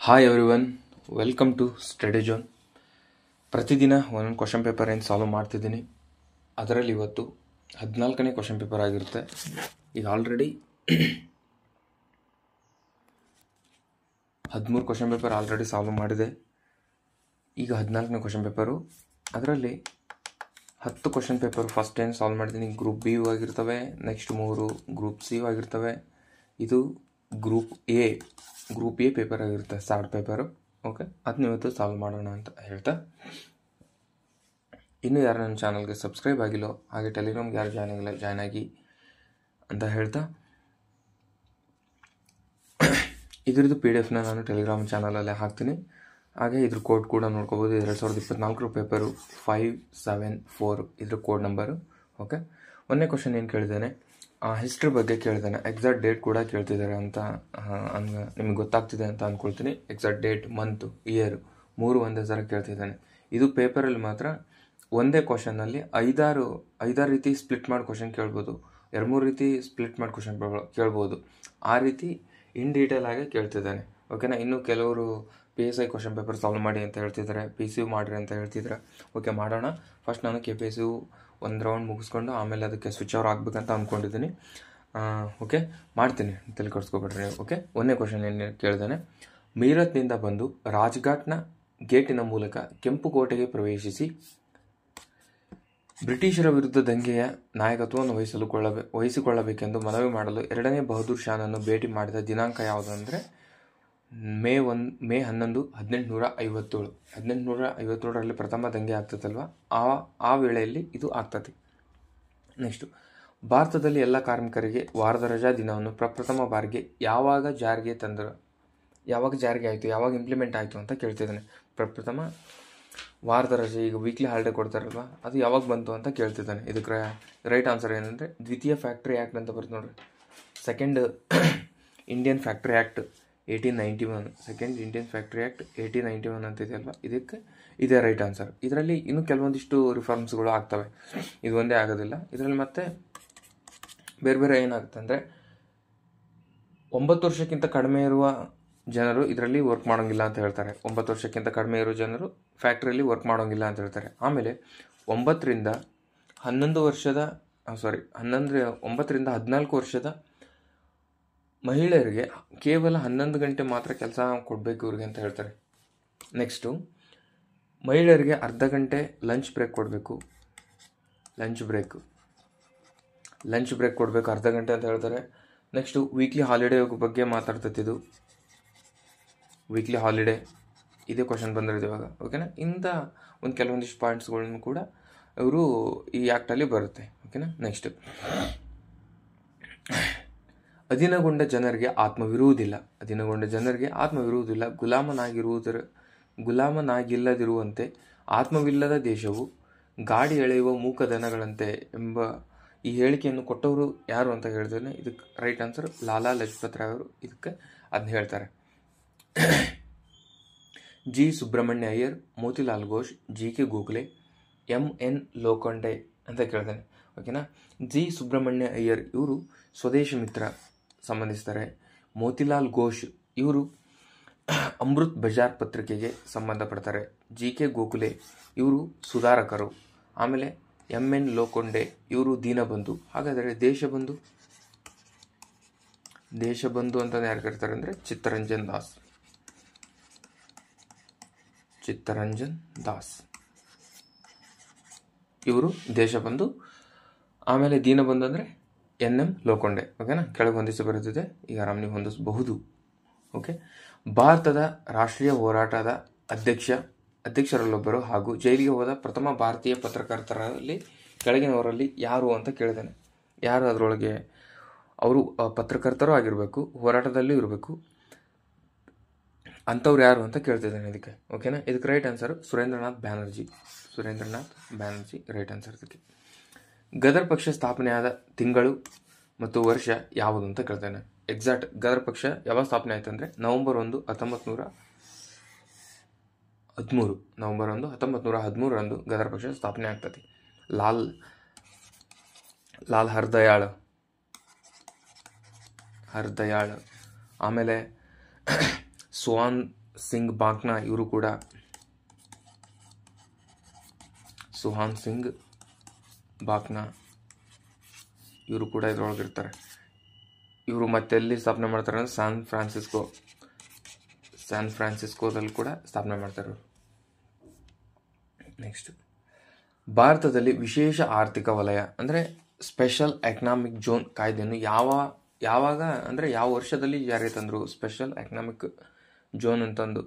Hi everyone, welcome to study zone. ಪ್ರತಿದಿನ ಒಂದೊಂದು question paper ಏನು ಸಾಲ್ವ್ ಮಾಡ್ತಿದ್ದೀನಿ. ಅದರಲ್ಲಿ ಇವತ್ತು 14ನೇ ಕ್ವಶನ್ ಪೇಪರ್ ಆಗಿರುತ್ತೆ. ಈಗ already 13 question paper already solve ಮಾಡಿದೆ. ಈಗ 14ನೇ ಕ್ವಶನ್ ಪೇಪರು. ಅದರಲ್ಲಿ 10 ಕ್ವಶನ್ ಪೇಪರ್ ಫಸ್ಟ್ ಏನು ಸಾಲ್ವ್ ಮಾಡಿದ್ದೀನಿ. ಗ್ರೂಪ್ ಬಿ ಆಗಿರ್ತವೆ, ನೆಕ್ಸ್ಟ್ 3 ಗ್ರೂಪ್ ಸಿ ಆಗಿರ್ತವೆ. ಇದು ಗ್ರೂಪ್ ಎ ಪೇಪರ್ ಆಗಿರುತ್ತೆ, ಸ್ಟಾರ್ಟ್ ಪೇಪರು. ಓಕೆ, ಅದನ್ನ ಇವತ್ತು ಸಾಲ್ವ್ ಮಾಡೋಣ ಅಂತ ಹೇಳ್ತಾ, ಇನ್ನೂ ಯಾರು ನನ್ನ ಚಾನಲ್ಗೆ ಸಬ್ಸ್ಕ್ರೈಬ್ ಆಗಿಲ್ಲೋ ಹಾಗೆ ಟೆಲಿಗ್ರಾಮ್ಗೆ ಯಾರು ಜಾಯ್ನ್ ಆಗಿ ಅಂತ ಹೇಳ್ತಾ, ಇದ್ರದ್ದು PDF ನಾನು ಟೆಲಿಗ್ರಾಮ್ ಚಾನಲಲ್ಲೇ ಹಾಕ್ತೀನಿ. ಹಾಗೆ ಇದ್ರ ಕೋಡ್ ಕೂಡ ನೋಡ್ಕೋಬೋದು. 2024 ಪೇಪರು 574 ಇದ್ರ ಕೋಡ್ ನಂಬರು. ಓಕೆ, ಒಂದನೇ ಕ್ವಶನ್ ಏನು ಕೇಳಿದ್ದೇನೆ, ಹಿಸ್ಟ್ರಿ ಬಗ್ಗೆ ಕೇಳಿದ್ದಾನೆ. ಎಕ್ಸಾಕ್ಟ್ ಡೇಟ್ ಕೂಡ ಕೇಳ್ತಿದ್ದಾರೆ ಅಂತ ನಿಮಗೆ ಗೊತ್ತಾಗ್ತಿದೆ ಅಂತ ಅಂದ್ಕೊಳ್ತೀನಿ. ಎಕ್ಸಾಕ್ಟ್ ಡೇಟ್, ಮಂತು, ಇಯರ್ 3 ಒಂದೇ ಥರ ಕೇಳ್ತಿದ್ದಾನೆ. ಇದು ಪೇಪರಲ್ಲಿ ಮಾತ್ರ ಒಂದೇ ಕ್ವಶನ್ನಲ್ಲಿ ಐದಾರು ರೀತಿ ಸ್ಪ್ಲಿಟ್ ಮಾಡಿ ಕ್ವಶನ್ ಕೇಳ್ಬೋದು, 2-3 ರೀತಿ ಸ್ಪ್ಲಿಟ್ ಮಾಡಿ ಕ್ವಶನ್ ಕೇಳ್ಬೋದು. ಆ ರೀತಿ ಇನ್ ಡೀಟೇಲ್ ಆಗಿ ಕೇಳ್ತಿದ್ದಾನೆ. ಓಕೆನಾ. ಇನ್ನು ಕೆಲವರು PSI ಕ್ವಶನ್ ಪೇಪರ್ ಸಾಲ್ವ್ ಮಾಡಿ ಅಂತ ಹೇಳ್ತಿದ್ದಾರೆ, PCU ಮಾಡಿರಿ ಅಂತ ಹೇಳ್ತಿದ್ದಾರೆ. ಓಕೆ, ಮಾಡೋಣ. ಫಸ್ಟ್ ನಾನು KPSU ಒಂದು ರೌಂಡ್ ಮುಗಿಸ್ಕೊಂಡು ಆಮೇಲೆ ಅದಕ್ಕೆ ಸ್ವಿಚ್ ಓವರ್ ಆಗಬೇಕಂತ ಅಂದ್ಕೊಂಡಿದ್ದೀನಿ. ಓಕೆ, ಮಾಡ್ತೀನಿ, ತಲೆ ಕೆಡಿಸ್ಕೊಬೇಡ್ರಿ. ಓಕೆ, ಒಂದನೇ ಕ್ವಶನ್ ಏನು ಕೇಳಿದಾನೆ, ಮೀರತ್ನಿಂದ ಬಂದು ರಾಜ್ಘಾಟ್ನ ಗೇಟಿನ ಮೂಲಕ ಕೆಂಪು ಕೋಟೆಗೆ ಪ್ರವೇಶಿಸಿ ಬ್ರಿಟಿಷರ ವಿರುದ್ಧ ದಂಗೆಯ ನಾಯಕತ್ವವನ್ನು ವಹಿಸಿಕೊಳ್ಳಬೇಕೆಂದು ಮನವಿ ಮಾಡಲು 2ನೇ ಬಹದ್ದೂರ್ ಶಾನನ್ನು ಭೇಟಿ ಮಾಡಿದ ದಿನಾಂಕ ಯಾವುದಂದರೆ ಮೇ 11, 1857. 1857ರಲ್ಲಿ ಪ್ರಥಮ ದಂಗೆ ಆಗ್ತದಲ್ವ, ಆ ವೇಳೆಯಲ್ಲಿ ಇದು ಆಗ್ತದೆ. ನೆಕ್ಸ್ಟು, ಭಾರತದಲ್ಲಿ ಎಲ್ಲ ಕಾರ್ಮಿಕರಿಗೆ ವಾರದ ರಜಾ ದಿನವನ್ನು ಪ್ರಪ್ರಥಮ ಬಾರಿಗೆ ಯಾವಾಗ ಜಾರಿಗೆ ಆಯಿತು, ಯಾವಾಗ ಇಂಪ್ಲಿಮೆಂಟ್ ಆಯಿತು ಅಂತ ಕೇಳ್ತಿದ್ದಾನೆ. ಪ್ರಪ್ರಥಮ ವಾರದ ರಜೆ, ಈಗ ವೀಕ್ಲಿ ಹಾಲಿಡೇ ಕೊಡ್ತಾರಲ್ವ, ಅದು ಯಾವಾಗ ಬಂತು ಅಂತ ಕೇಳ್ತಿದ್ದಾನೆ. ಇದಕ್ಕೆ ರೈಟ್ ಆನ್ಸರ್ ಏನಂದರೆ ದ್ವಿತೀಯ ಫ್ಯಾಕ್ಟ್ರಿ ಆ್ಯಕ್ಟ್ ಅಂತ ಬರುತ್ತೆ ನೋಡ್ರಿ. Second Indian factory act 1891, second Indian factory act 1891 ಅಂತ ಇದೆಯಲ್ವ, ಇದಕ್ಕೆ ಇದೇ ರೈಟ್ ಆನ್ಸರ್. ಇದರಲ್ಲಿ ಇನ್ನೂ ಕೆಲವೊಂದಿಷ್ಟು ರಿಫಾರ್ಮ್ಸ್ಗಳು ಆಗ್ತವೆ, ಇದು ಒಂದೇ ಆಗೋದಿಲ್ಲ. ಇದರಲ್ಲಿ ಮತ್ತೆ ಬೇರೆ ಏನಾಗುತ್ತೆ ಅಂದರೆ 9 ವರ್ಷಕ್ಕಿಂತ ಕಡಿಮೆ ಇರುವ ಜನರು ಇದರಲ್ಲಿ ವರ್ಕ್ ಮಾಡೋಂಗಿಲ್ಲ ಅಂತ ಹೇಳ್ತಾರೆ. 9 ವರ್ಷಕ್ಕಿಂತ ಕಡಿಮೆ ಇರೋ ಜನರು ಫ್ಯಾಕ್ಟ್ರಿಯಲ್ಲಿ ವರ್ಕ್ ಮಾಡೋಂಗಿಲ್ಲ ಅಂತ ಹೇಳ್ತಾರೆ. ಆಮೇಲೆ 9 ರಿಂದ 14 ವರ್ಷದ ಮಹಿಳೆಯರಿಗೆ ಕೇವಲ 11 ಗಂಟೆ ಮಾತ್ರ ಕೆಲಸ ಕೊಡಬೇಕು ಇವ್ರಿಗೆ ಅಂತ ಹೇಳ್ತಾರೆ. ನೆಕ್ಸ್ಟು, ಮಹಿಳೆಯರಿಗೆ ಅರ್ಧ ಗಂಟೆ ಲಂಚ್ ಬ್ರೇಕ್ ಕೊಡಬೇಕು, ಲಂಚ್ ಬ್ರೇಕ್ ಕೊಡಬೇಕು ಅರ್ಧ ಗಂಟೆ ಅಂತ ಹೇಳ್ತಾರೆ. ನೆಕ್ಸ್ಟು, ವೀಕ್ಲಿ ಹಾಲಿಡೇ ಬಗ್ಗೆ ಮಾತಾಡ್ತಿದ್ದು, ವೀಕ್ಲಿ ಹಾಲಿಡೇ ಇದೇ ಕ್ವಶನ್ ಬಂದಿರೋದು ಇವಾಗ. ಓಕೆನಾ. ಇಂಥ ಒಂದು ಕೆಲವೊಂದಿಷ್ಟು ಪಾಯಿಂಟ್ಸ್ಗಳನ್ನು ಕೂಡ ಇವರು ಈ ಆ್ಯಕ್ಟಲ್ಲಿ ಬರುತ್ತೆ. ಓಕೆನಾ. ನೆಕ್ಸ್ಟ್, ಅಧೀನಗೊಂಡ ಜನರಿಗೆ ಆತ್ಮವಿರುವುದಿಲ್ಲ, ಗುಲಾಮನಾಗಿಲ್ಲದಿರುವಂತೆ ಆತ್ಮವಿಲ್ಲದ ದೇಶವು ಗಾಡಿ ಎಳೆಯುವ ಮೂಕ ದನಗಳಂತೆ ಎಂಬ ಈ ಹೇಳಿಕೆಯನ್ನು ಕೊಟ್ಟವರು ಯಾರು ಅಂತ ಹೇಳ್ತಾರೆ. ಇದಕ್ಕೆ ರೈಟ್ ಆನ್ಸರ್ ಲಾಲಾ ಲಜಪತ್ ರಾಯ್ ಅವರು ಇದಕ್ಕೆ ಅದನ್ನ ಹೇಳ್ತಾರೆ. G Subramania Iyer, Motilal Ghosh, GK Gokhale, MN Lokhande ಅಂತ ಕೇಳ್ತಾನೆ. ಓಕೆನಾ. ಜಿ ಸುಬ್ರಹ್ಮಣ್ಯ ಅಯ್ಯರ್ ಇವರು ಸ್ವದೇಶಿ ಮಿತ್ರ ಸಂಬಂಧಿಸ್ತಾರೆ. ಮೋತಿಲಾಲ್ ಘೋಷ್ ಇವರು ಅಮೃತ್ ಬಜಾರ್ ಪತ್ರಿಕೆಗೆ ಸಂಬಂಧಪಡ್ತಾರೆ. GK ಗೋಖಲೆ ಇವರು ಸುಧಾರಕರು. ಆಮೇಲೆ MN ಲೋಖಂಡೆ ಇವರು ದೀನಬಂಧು. ಹಾಗಾದರೆ ದೇಶಬಂಧು ಅಂತ ಯಾರು ಕರೀತಾರೆ ಅಂದರೆ ಚಿತ್ತರಂಜನ್ ದಾಸ್ ಇವರು ದೇಶಬಂಧು. ಆಮೇಲೆ ದೀನಬಂಧು ಅಂದರೆ NM ಲೋಖಂಡೆ. ಓಕೆನಾ. ಕೆಳಗೆ ಹೊಂದಿಸಿ ಬರುತ್ತಿದೆ, ಈಗ ಆರಾಮ್ ನೀವು ಹೊಂದಿಸಬಹುದು. ಓಕೆ, ಭಾರತದ ರಾಷ್ಟ್ರೀಯ ಹೋರಾಟದ ಅಧ್ಯಕ್ಷರಲ್ಲೊಬ್ಬರು ಹಾಗೂ ಜೈಲಿಗೆ ಹೋದ ಪ್ರಥಮ ಭಾರತೀಯ ಪತ್ರಕರ್ತರಲ್ಲಿ ಕೆಳಗಿನವರಲ್ಲಿ ಯಾರು ಅಂತ ಕೇಳಿದ್ದಾನೆ. ಯಾರು ಅದರೊಳಗೆ ಅವರು ಪತ್ರಕರ್ತರು ಆಗಿರಬೇಕು, ಹೋರಾಟದಲ್ಲೂ ಇರಬೇಕು, ಅಂಥವ್ರು ಯಾರು ಅಂತ ಕೇಳ್ತಿದ್ದಾನೆ ಇದಕ್ಕೆ. ಓಕೆನಾ. ಇದಕ್ಕೆ right answer Surendranath Banerjee right answer ಇದಕ್ಕೆ. ಗದರ್ ಪಕ್ಷ ಸ್ಥಾಪನೆಯಾದ ತಿಂಗಳು ಮತ್ತು ವರ್ಷ ಯಾವುದು ಅಂತ ಕೇಳ್ತಾನೆ. ಎಕ್ಸಾಕ್ಟ್ ಗದರ್ ಪಕ್ಷ ಯಾವಾಗ ಸ್ಥಾಪನೆ ಆಯ್ತು ಅಂದರೆ ನವೆಂಬರ್ 1, 1913 ಗದರ್ ಪಕ್ಷ ಸ್ಥಾಪನೆ ಆಗ್ತದೆ. ಲಾಲ್ ಹರ್ದಯಾಳ್, ಆಮೇಲೆ ಸಿಂಗ್ ಬಾಕ್ನಾ ಇವರು ಕೂಡ, ಸುಹಾನ್ ಸಿಂಗ್ ಬಾಕ್ನಾ ಇವರು ಕೂಡ ಇದರೊಳಗಿರ್ತಾರೆ. ಇವರು ಮತ್ತೆ ಎಲ್ಲಿ ಸ್ಥಾಪನೆ ಮಾಡ್ತಾರೆ ಅಂದರೆ ಸ್ಯಾನ್ ಫ್ರಾನ್ಸಿಸ್ಕೋದಲ್ಲಿ ಕೂಡ ಸ್ಥಾಪನೆ ಮಾಡ್ತಾರೆ ಇವರು. ನೆಕ್ಸ್ಟ್, ಭಾರತದಲ್ಲಿ ವಿಶೇಷ ಆರ್ಥಿಕ ವಲಯ ಅಂದರೆ ಸ್ಪೆಷಲ್ ಎಕನಾಮಿಕ್ ಝೋನ್ ಕಾಯ್ದೆಯನ್ನು ಯಾವಾಗ ಅಂದರೆ ಯಾವ ವರ್ಷದಲ್ಲಿ ಜಾರಿ ತಂದರು? ಸ್ಪೆಷಲ್ ಎಕನಾಮಿಕ್ ಝೋನ್ ಅಂತಂದು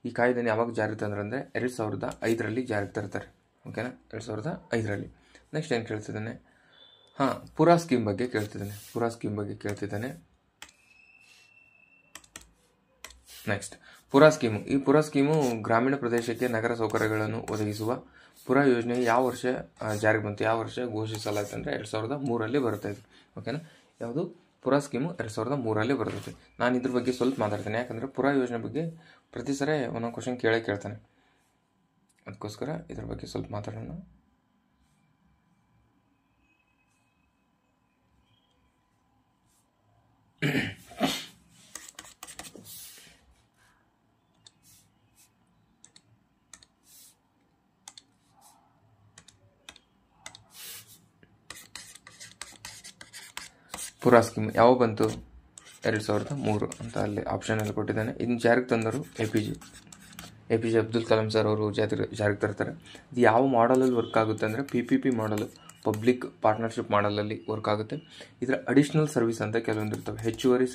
ಈ ಕಾಯ್ದೆಯನ್ನು ಯಾವಾಗ ಜಾರಿ ತಂದ್ರೆ ಅಂದರೆ 2005ರಲ್ಲಿ ಜಾರಿಗೆ ತರ್ತಾರೆ. ಓಕೆನಾ, 2005ರಲ್ಲಿ. ನೆಕ್ಸ್ಟ್ ಏನು ಕೇಳ್ತಿದ್ದಾನೆ? ಪುರಾ ಸ್ಕೀಮ್ ಬಗ್ಗೆ ಕೇಳ್ತಿದ್ದಾನೆ. ನೆಕ್ಸ್ಟ್, ಈ ಪುರಾ ಸ್ಕೀಮು ಗ್ರಾಮೀಣ ಪ್ರದೇಶಕ್ಕೆ ನಗರ ಸೌಕರ್ಯಗಳನ್ನು ಒದಗಿಸುವ ಪುರಾ ಯೋಜನೆ ಯಾವ ವರ್ಷ ಜಾರಿಗೆ ಬಂತು, ಯಾವ ವರ್ಷ ಘೋಷಿಸಲಾಯಿತು ಅಂದರೆ 2003ರಲ್ಲಿ ಬರುತ್ತೆ ಇದು. ಓಕೆನಾ, ಯಾವುದು? ಪುರಾ ಸ್ಕೀಮು 2003ರಲ್ಲಿ ಬರ್ತೈತೆ. ನಾನು ಇದ್ರ ಬಗ್ಗೆ ಸ್ವಲ್ಪ ಮಾತಾಡ್ತೇನೆ, ಯಾಕಂದರೆ ಪುರಾ ಯೋಜನೆ ಬಗ್ಗೆ ಪ್ರತಿ ಸರಿ ಒಂದೊಂದು ಕ್ವಶನ್ ಕೇಳ್ತಾನೆ, ಅದಕ್ಕೋಸ್ಕರ ಇದ್ರ ಬಗ್ಗೆ ಸ್ವಲ್ಪ ಮಾತಾಡೋಣ. ಪುರಾ ಸ್ಕೀಮ್ ಯಾವ ಬಂತು? 2003 ಅಂತ ಅಲ್ಲಿ ಆಪ್ಷನಲ್ಲಿ ಕೊಟ್ಟಿದ್ದಾನೆ. ಇದನ್ನು ಜಾರಿಗೆ ತಂದರು A P J Abdul Kalam sir ಅವರು ಜಾರಿಗೆ ತರ್ತಾರೆ. ಇದು ಯಾವ ಮಾಡಲಲ್ಲಿ ವರ್ಕ್ ಆಗುತ್ತೆ ಅಂದರೆ PPP ಮಾಡಲ್, ಪಬ್ಲಿಕ್ ಪಾರ್ಟ್ನರ್ಶಿಪ್ ಮಾಡಲಲ್ಲಿ ವರ್ಕ್ ಆಗುತ್ತೆ. ಇದರ ಅಡಿಷ್ನಲ್ ಸರ್ವಿಸ್ ಅಂತ ಕೆಲವೊಂದು ಇರ್ತವೆ, ಹೆಚ್ಚುವರಿ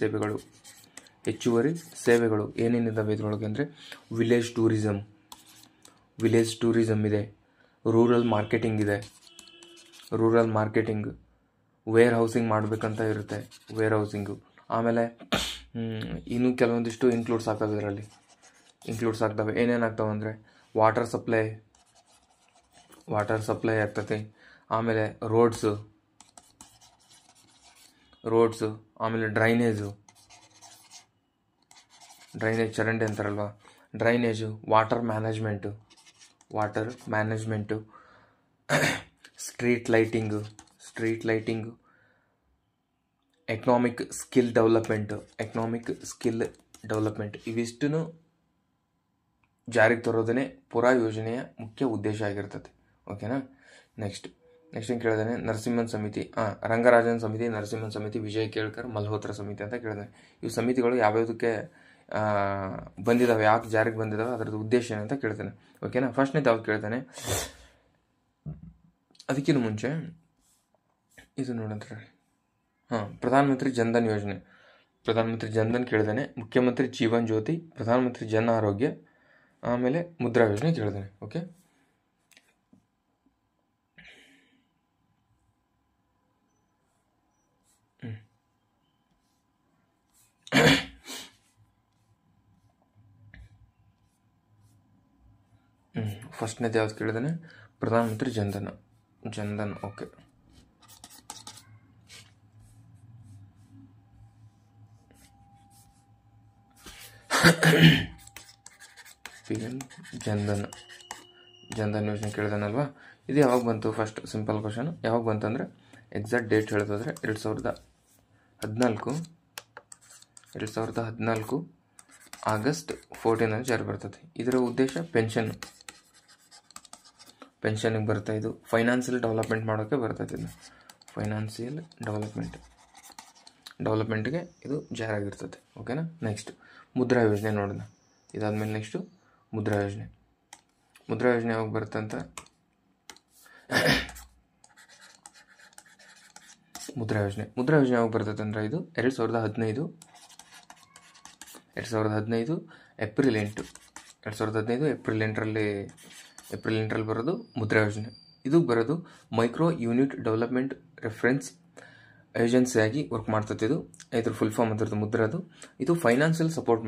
ಸೇವೆಗಳು ಏನೇನಿದ್ದಾವೆ ಇದರೊಳಗೆ ಅಂದರೆ ವಿಲೇಜ್ ಟೂರಿಸಮ್ ಇದೆ, ರೂರಲ್ ಮಾರ್ಕೆಟಿಂಗ್, ವೇರ್ ಹೌಸಿಂಗ್ ಮಾಡಬೇಕಂತ ಇರುತ್ತೆ, ವೇರ್ ಹೌಸಿಂಗು. ಆಮೇಲೆ ಇನ್ನೂ ಕೆಲವೊಂದಿಷ್ಟು ಇನ್ಕ್ಲೂಡ್ಸ್ ಆಗ್ತವೆ. ಏನೇನಾಗ್ತವೆ ಅಂದರೆ ವಾಟರ್ ಸಪ್ಲೈ ಆಗ್ತದೆ. ಆಮೇಲೆ ರೋಡ್ಸು, ಆಮೇಲೆ ಡ್ರೈನೇಜ್ ಚರಂಡಿ ಅಂತಾರಲ್ವ, drainage, water management, street lighting, economic skill development ಇವಿಷ್ಟನ್ನು ಜಾರಿಗೆ ತರೋದೇ ಪುರಾ ಯೋಜನೆಯ ಮುಖ್ಯ ಉದ್ದೇಶ ಆಗಿರ್ತದೆ. ಓಕೆನಾ, ನೆಕ್ಸ್ಟ್ ಏನು ಕೇಳಿದಾನೆ? ನರಸಿಂಹನ್ ಸಮಿತಿ, ರಂಗರಾಜನ್ ಸಮಿತಿ, ನರಸಿಂಹನ್ ಸಮಿತಿ, ವಿಜಯ್ ಕೇಳ್ಕರ್, ಮಲ್ಹೋತ್ರಾ ಸಮಿತಿ ಅಂತ ಕೇಳಿದಾನೆ. ಇವು ಸಮಿತಿಗಳು ಯಾವ್ಯಾವುದಕ್ಕೆ ಬಂದಿದ್ದಾವೆ, ಯಾಕೆ ಜಾರಿಗೆ ಬಂದಿದ್ದಾವೆ, ಅದರದ್ದು ಉದ್ದೇಶ ಏನಂತ ಕೇಳ್ತಾನೆ. ಓಕೆನಾ, ಫಸ್ಟ್ನೇದು ಯಾವ್ದು ಕೇಳ್ತಾನೆ? ಅದಕ್ಕಿಂತ ಮುಂಚೆ ಇದು ನೋಡಿದ್ರೆ ಪ್ರಧಾನಮಂತ್ರಿ ಜನ್ಧನ್ ಯೋಜನೆ, ಕೇಳಿದಾನೆ. ಮುಖ್ಯಮಂತ್ರಿ ಜೀವನ್ ಜ್ಯೋತಿ, ಪ್ರಧಾನಮಂತ್ರಿ ಜನ್ ಆರೋಗ್ಯ, ಆಮೇಲೆ ಮುದ್ರಾ ಯೋಜನೆ ಕೇಳಿದಾನೆ. ಓಕೆ, ಫಸ್ಟ್ನೇದು ಯಾವ್ದು ಕೇಳಿದಾನೆ? ಪ್ರಧಾನಮಂತ್ರಿ ಜನ್ಧನ್. ಓಕೆ, PM ಜನ್ಧನ್ ಯೋಜನೆ ಕೇಳಿದಾನಲ್ವಾ? ಇದು ಯಾವಾಗ ಬಂತು? ಫಸ್ಟ್ ಸಿಂಪಲ್ ಕ್ವಶನ್, ಯಾವಾಗ ಬಂತು ಅಂದರೆ ಎಕ್ಸಾಕ್ಟ್ ಡೇಟ್ ಹೇಳೋದಾದರೆ 2014 ಆಗಸ್ಟ್ 14 ಜಾರಿ ಬರ್ತದೆ. ಇದರ ಉದ್ದೇಶ ಪೆನ್ಷನ್ಗೆ ಬರುತ್ತೆ. ಇದು ಫೈನಾನ್ಷಿಯಲ್ ಡೆವಲಪ್ಮೆಂಟ್ ಮಾಡೋಕ್ಕೆ ಬರ್ತದೆ. ಇದು ಫೈನಾನ್ಷಿಯಲ್ ಡೆವಲಪ್ಮೆಂಟ್ಗೆ ಇದು ಜಾರಿಯಾಗಿರ್ತದೆ. ಓಕೆನಾ, ನೆಕ್ಸ್ಟ್ ಮುದ್ರಾ ಯೋಜನೆ ನೋಡೋಣ. ಇದಾದಮೇಲೆ ನೆಕ್ಸ್ಟು ಮುದ್ರಾ ಯೋಜನೆ ಯಾವಾಗ ಬರುತ್ತೆ ಅಂತ ಮುದ್ರಾ ಯೋಜನೆ ಯಾವಾಗ ಬರ್ತದೆ ಅಂದರೆ ಇದು 2015 ಏಪ್ರಿಲ್ 8ರಲ್ಲಿ ಬರೋದು ಮುದ್ರಾ ಯೋಜನೆ. ಇದು ಬರೋದು ಮೈಕ್ರೋ ಯೂನಿಟ್ ಡೆವಲಪ್ಮೆಂಟ್ ರೆಫರೆನ್ಸ್ ಏಜೆನ್ಸಿಯಾಗಿ ವರ್ಕ್ ಮಾಡ್ತದೆ. ಇದ್ರ ಫುಲ್ ಫಾರ್ಮ್ ಅದರದ್ದು ಮುದ್ರಾದು. ಇದು ಫೈನಾನ್ಷಿಯಲಿ ಸಪೋರ್ಟ್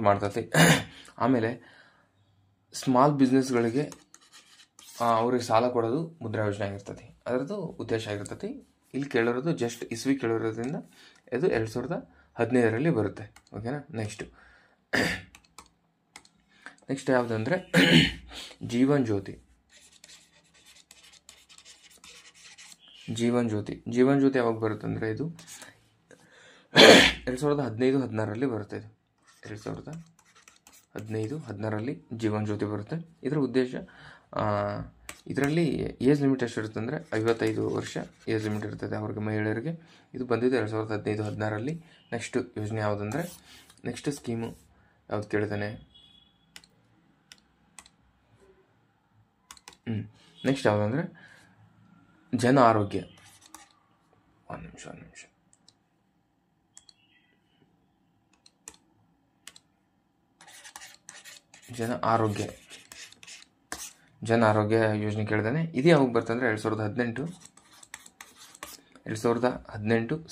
ಮಾಡ್ತದೆ. ಆಮೇಲೆ ಸ್ಮಾಲ್ ಬಿಸ್ನೆಸ್ಗಳಿಗೆ ಅವ್ರಿಗೆ ಸಾಲ ಕೊಡೋದು ಮುದ್ರಾ ಯೋಜನೆ ಆಗಿರ್ತದೆ, ಅದರದ್ದು ಉದ್ದೇಶ ಆಗಿರ್ತದೆ. ಇಲ್ಲಿ ಕೇಳಿರೋದು ಜಸ್ಟ್ ಇಸ್ವಿ ಕೇಳಿರೋದ್ರಿಂದ ಇದು 2015ರಲ್ಲಿ ಬರುತ್ತೆ. ಓಕೆನಾ, ನೆಕ್ಸ್ಟ್ ಯಾವುದಂದರೆ ಜೀವನ್ ಜ್ಯೋತಿ ಯಾವಾಗ ಬರುತ್ತೆ ಅಂದರೆ ಇದು 2015-16ರಲ್ಲಿ ಬರುತ್ತೆ. ಇದು 2015-16ರಲ್ಲಿ ಜೀವನ್ ಜ್ಯೋತಿ ಬರುತ್ತೆ. ಇದರ ಉದ್ದೇಶ ಇದರಲ್ಲಿ ಏಜ್ ಲಿಮಿಟ್ ಎಷ್ಟಿರುತ್ತೆ ಅಂದರೆ 55 ವರ್ಷ ಏಜ್ ಲಿಮಿಟ್ ಇರ್ತದೆ ಅವ್ರಿಗೆ, ಮಹಿಳೆಯರಿಗೆ. ಇದು ಬಂದಿದ್ದು 2015-16ರಲ್ಲಿ. ನೆಕ್ಸ್ಟ್ ಯೋಜನೆ ಯಾವುದಂದರೆ, ನೆಕ್ಸ್ಟ್ ಸ್ಕೀಮು ಯಾವ್ದು ಕೇಳಿದ್ದಾನೆ, ನೆಕ್ಸ್ಟ್ ಯಾವುದಂದರೆ ಜನ ಆರೋಗ್ಯ. ಒಂದು ನಿಮಿಷ ಜನ ಆರೋಗ್ಯ ಯೋಜನೆ ಕೇಳಿದಾನೆ. ಇದು ಯಾವಾಗ ಬರ್ತಂದ್ರೆ 2018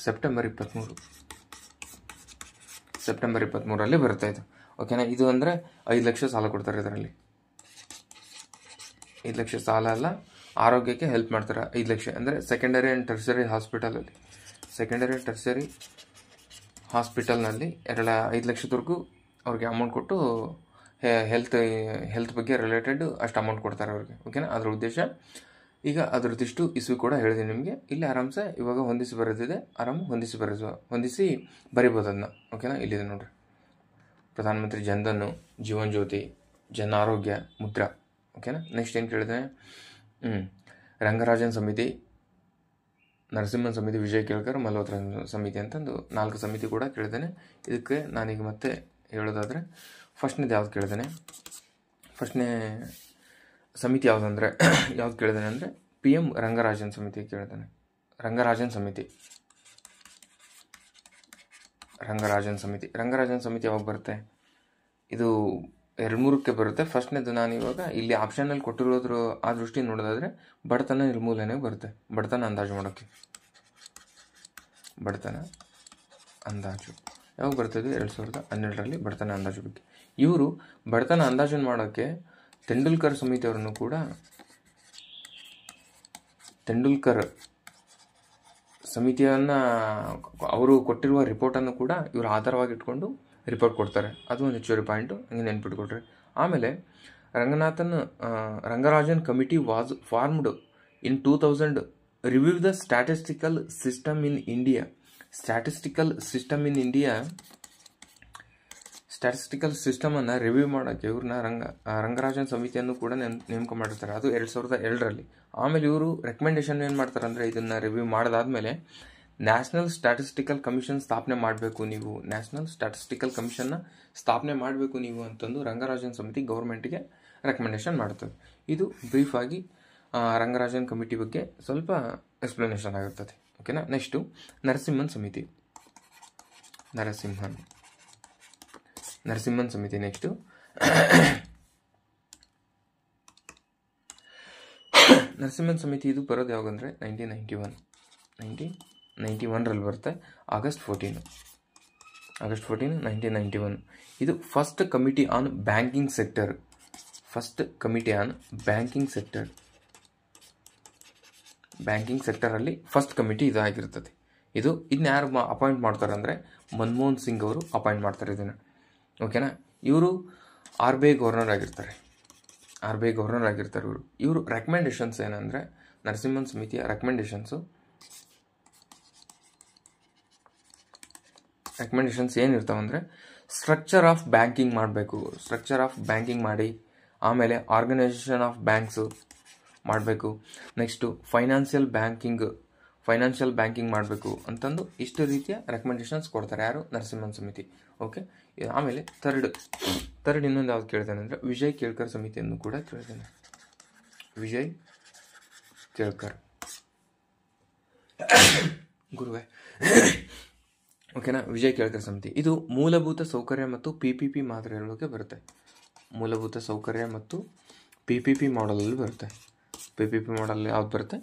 ಸೆಪ್ಟೆಂಬರ್ 23ರಲ್ಲಿ ಬರುತ್ತೆ ಇದು. ಓಕೆನಾ. ಇದು ಅಂದರೆ 5 ಲಕ್ಷ ಸಾಲ ಕೊಡ್ತಾರೆ. ಇದರಲ್ಲಿ 5 ಲಕ್ಷ ಸಾಲ ಅಲ್ಲ, ಆರೋಗ್ಯಕ್ಕೆ ಹೆಲ್ಪ್ ಮಾಡ್ತಾರೆ. 5 ಲಕ್ಷ ಅಂದರೆ ಸೆಕೆಂಡರಿ ಆ್ಯಂಡ್ ಟರ್ಸರಿ ಹಾಸ್ಪಿಟಲ್ನಲ್ಲಿ 5 ಲಕ್ಷದವರೆಗೂ ಅವ್ರಿಗೆ ಅಮೌಂಟ್ ಕೊಟ್ಟು ಹೆಲ್ತ್ ಬಗ್ಗೆ ರಿಲೇಟೆಡ್ ಅಷ್ಟು ಅಮೌಂಟ್ ಕೊಡ್ತಾರೆ ಅವ್ರಿಗೆ. ಓಕೆನಾ. ಅದರ ಉದ್ದೇಶ ಈಗ ಅದರದ್ದಿಷ್ಟು ಇಸ್ವಿ ಕೂಡ ಹೇಳಿದೆ ನಿಮಗೆ. ಇಲ್ಲಿ ಆರಾಮ್ಸೆ ಇವಾಗ ಹೊಂದಿಸಿ ಬರೋದಿದೆ, ಹೊಂದಿಸಿ ಬರಿಬೋದು ಅದನ್ನ. ಓಕೆನಾ. ಇಲ್ಲಿದೆ ನೋಡ್ರಿ, ಪ್ರಧಾನಮಂತ್ರಿ ಜನ್ಧನ್, ಜೀವನ್ ಜ್ಯೋತಿ, ಜನ ಆರೋಗ್ಯ, ಮುದ್ರಾ. ಓಕೆನಾ. ನೆಕ್ಸ್ಟ್ ಏನು ಕೇಳಿದ್ದೇನೆ, ರಂಗರಾಜನ್ ಸಮಿತಿ, ನರಸಿಂಹನ್ ಸಮಿತಿ, ವಿಜಯ್ ಕೇಳ್ಕರ್, ಮಲ್ಹೋತ್ರಾ ಸಮಿತಿ ಅಂತಂದು 4 ಸಮಿತಿ ಕೂಡ ಕೇಳಿದ್ದೇನೆ. ಇದಕ್ಕೆ ನಾನೀಗ ಮತ್ತೆ ಹೇಳೋದಾದರೆ ಫಸ್ಟ್ನೇದು ಯಾವ್ದು ಕೇಳಿದ್ದೇನೆ, ಫಸ್ಟ್ನೇ ಸಮಿತಿ ಯಾವುದಂದರೆ ಯಾವ್ದು ಕೇಳಿದ್ದೇನೆ ಅಂದರೆ PM ರಂಗರಾಜನ್ ಸಮಿತಿ ಕೇಳಿದ್ದೇನೆ. ರಂಗರಾಜನ್ ಸಮಿತಿ ಯಾವಾಗ ಬರುತ್ತೆ, ಇದು 2-3ಕ್ಕೆ ಬರುತ್ತೆ. ಫಸ್ಟ್ನೇದು ನಾನು ಇವಾಗ ಇಲ್ಲಿ ಆಪ್ಷನಲ್ಲಿ ಕೊಟ್ಟಿರೋದ್ರ ಆ ದೃಷ್ಟಿ ನೋಡೋದಾದರೆ ಬಡತನ ನಿರ್ಮೂಲನೆ ಬರುತ್ತೆ. ಬಡತನ ಅಂದಾಜು ಮಾಡೋಕ್ಕೆ, ಬಡತನ ಅಂದಾಜು ಯಾವಾಗ ಬರ್ತದೆ, 2012ರಲ್ಲಿ ಬಡತನ ಅಂದಾಜು ಬಗ್ಗೆ. ಇವರು ಬಡತನ ಅಂದಾಜನ್ನು ಮಾಡೋಕ್ಕೆ ತೆಂಡೂಲ್ಕರ್ ಸಮಿತಿಯವರನ್ನು ಕೂಡ, ತೆಂಡೂಲ್ಕರ್ ಸಮಿತಿಯನ್ನು ಅವರು ಕೊಟ್ಟಿರುವ ರಿಪೋರ್ಟನ್ನು ಕೂಡ ಇವರು ಆಧಾರವಾಗಿ ಇಟ್ಕೊಂಡು ರಿಪೋರ್ಟ್ ಕೊಡ್ತಾರೆ. ಅದು ಒಂದು ಹೆಚ್ಚುವರಿ ಪಾಯಿಂಟು, ಹಂಗೆ ನೆನ್ಪಿಟ್ಕೊಳ್ರಿ. ಆಮೇಲೆ Rangarajan committee was formed in 2000 review the statistical system in India. Statistical ಸಿಸ್ಟಮನ್ನು ರಿವ್ಯೂ ಮಾಡೋಕ್ಕೆ ಇವ್ರನ್ನ ರಂಗರಾಜನ್ ಸಮಿತಿಯನ್ನು ಕೂಡ ನೇಮಕ ಮಾಡಿರ್ತಾರೆ. ಅದು 2002ರಲ್ಲಿ. ಆಮೇಲೆ ಇವರು ರೆಕಮೆಂಡೇಶನ್ ಏನು ಮಾಡ್ತಾರೆ ಅಂದರೆ, ಇದನ್ನು ರಿವ್ಯೂ ಮಾಡಿದಾದ್ಮೇಲೆ ನ್ಯಾಷನಲ್ ಸ್ಟ್ಯಾಟಿಸ್ಟಿಕಲ್ ಕಮಿಷನ್ ಸ್ಥಾಪನೆ ಮಾಡಬೇಕು ನೀವು ಅಂತಂದು ರಂಗರಾಜನ್ ಸಮಿತಿ ಗೌರ್ಮೆಂಟ್ಗೆ ರೆಕಮೆಂಡೇಶನ್ ಮಾಡ್ತದೆ. ಇದು ಬ್ರೀಫ್ ಆಗಿ ರಂಗರಾಜನ್ ಕಮಿಟಿ ಬಗ್ಗೆ ಸ್ವಲ್ಪ ಎಕ್ಸ್ಪ್ಲನೇಷನ್ ಆಗಿರ್ತದೆ. ಓಕೆನಾ. ನೆಕ್ಸ್ಟು ನರಸಿಂಹನ್ ಸಮಿತಿ. ನೆಕ್ಸ್ಟು ನರಸಿಂಹನ್ ಸಮಿತಿ ಇದು ಬರೋದು ಯಾವಾಗಂದರೆ 1991ರಲ್ಲಿ ಬರುತ್ತೆ. ಆಗಸ್ಟ್ 14, 1991. ಇದು ಫಸ್ಟ್ ಕಮಿಟಿ ಆನ್ ಬ್ಯಾಂಕಿಂಗ್ ಸೆಕ್ಟರಲ್ಲಿ ಫಸ್ಟ್ ಕಮಿಟಿ ಇದಾಗಿರ್ತದೆ. ಇದನ್ನ ಯಾರು ಅಪಾಯಿಂಟ್ ಮಾಡ್ತಾರೆ ಅಂದರೆ ಮನಮೋಹನ್ ಸಿಂಗ್ ಅವರು ಅಪಾಯಿಂಟ್ ಮಾಡ್ತಾರೆ ಇದನ್ನು. ಓಕೆನಾ. ಇವರು RBI ಗವರ್ನರ್ ಆಗಿರ್ತಾರೆ. ಇವರು ರೆಕಮೆಂಡೇಶನ್ಸ್ ಏನಂದರೆ, ನರಸಿಂಹನ್ ಸಮಿತಿಯ ರೆಕಮೆಂಡೇಶನ್ಸ್ ಏನಿರ್ತಾವಂದರೆ, ಸ್ಟ್ರಕ್ಚರ್ ಆಫ್ ಬ್ಯಾಂಕಿಂಗ್ ಮಾಡಿ, ಆಮೇಲೆ ಆರ್ಗನೈಸೇಷನ್ ಆಫ್ ಬ್ಯಾಂಕ್ಸು ಮಾಡಬೇಕು, ನೆಕ್ಸ್ಟು ಫೈನಾನ್ಷಿಯಲ್ ಬ್ಯಾಂಕಿಂಗ್ ಮಾಡಬೇಕು ಅಂತಂದು ಇಷ್ಟು ರೀತಿಯ ರೆಕಮೆಂಡೇಶನ್ಸ್ ಕೊಡ್ತಾರೆ. ಯಾರು? ನರಸಿಂಹನ್ ಸಮಿತಿ. ಓಕೆ. ಆಮೇಲೆ ಥರ್ಡ್ ಇನ್ನೊಂದು ಯಾವ್ದು ಕೇಳ್ತಾನೆ ಅಂದರೆ ವಿಜಯ್ ಕೇಳ್ಕರ್ ಸಮಿತಿಯನ್ನು ಕೂಡ ಕೇಳ್ತಾನೆ. ವಿಜಯ್ ಕೇಳ್ಕರ್ ಗುರುವೇ. ಓಕೆನಾ. ವಿಜಯ್ ಕೇಳ್ಕರ್ ಸಮಿತಿ ಇದು ಮೂಲಭೂತ ಸೌಕರ್ಯ ಮತ್ತು PPP ಮಾದರಿಯೊಳಗೆ ಬರುತ್ತೆ. ಮೂಲಭೂತ ಸೌಕರ್ಯ ಮತ್ತು PPP ಮಾಡೆಲಲ್ಲಿ ಬರುತ್ತೆ. PPP ಮಾಡೆಲ್ ಯಾವ್ದು ಬರುತ್ತೆ?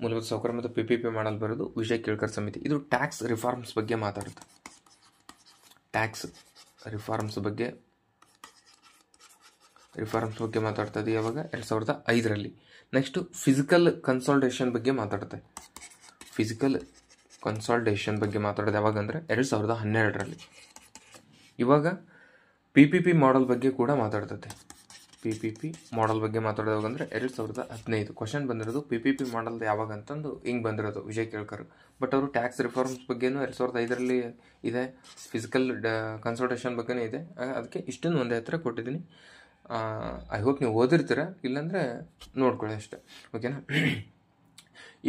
ಮೂಲಭೂತ ಸೌಕರ್ಯ ಮತ್ತು PPP ಮಾಡೆಲ್ ಬರೋದು ವಿಜಯ್ ಕೇಳ್ಕರ್ ಸಮಿತಿ. ಇದು ಟ್ಯಾಕ್ಸ್ ರಿಫಾರ್ಮ್ಸ್ ಬಗ್ಗೆ ಮಾತಾಡುತ್ತೆ. ಮಾತಾಡ್ತದೆ ಯಾವಾಗ? 2005ರಲ್ಲಿ. ನೆಕ್ಸ್ಟು ಫಿಸಿಕಲ್ ಕನ್ಸಾಲ್ಟೇಷನ್ ಬಗ್ಗೆ ಮಾತಾಡುತ್ತೆ. ಮಾತಾಡೋದು ಯಾವಾಗ ಅಂದರೆ 2012ರಲ್ಲಿ. ಇವಾಗ PPP ಮಾಡೆಲ್ ಬಗ್ಗೆ ಕೂಡ ಮಾತಾಡ್ತದೆ. PPP ಮಾಡೆಲ್ ಬಗ್ಗೆ ಮಾತಾಡೋದಂದ್ರೆ 2015 ಕ್ವಶನ್ ಬಂದಿರೋದು PPP ಮಾಡೆಲ್ ಯಾವಾಗ ಅಂತಂದು ಹಿಂಗೆ ಬಂದಿರೋದು ವಿಜಯ್ ಕೇಳ್ಕರ್. ಬಟ್ ಅವರು ಟ್ಯಾಕ್ಸ್ ರಿಫಾರ್ಮ್ಸ್ ಬಗ್ಗೆನೂ 2005ರಲ್ಲಿ ಇದೆ, ಫಿಸಿಕಲ್ ಕನ್ಸಲ್ಟೇಷನ್ ಬಗ್ಗೆನೇ ಇದೆ. ಅದಕ್ಕೆ ಇಷ್ಟನ್ನು ಒಂದೇ ಹತ್ರ ಕೊಟ್ಟಿದ್ದೀನಿ. ಐ ಹೋಪ್ ನೀವು ಓದಿರ್ತೀರ, ಇಲ್ಲಾಂದರೆ ನೋಡ್ಕೊಳ್ಳಿ ಅಷ್ಟೇ, ಓಕೆನಾ.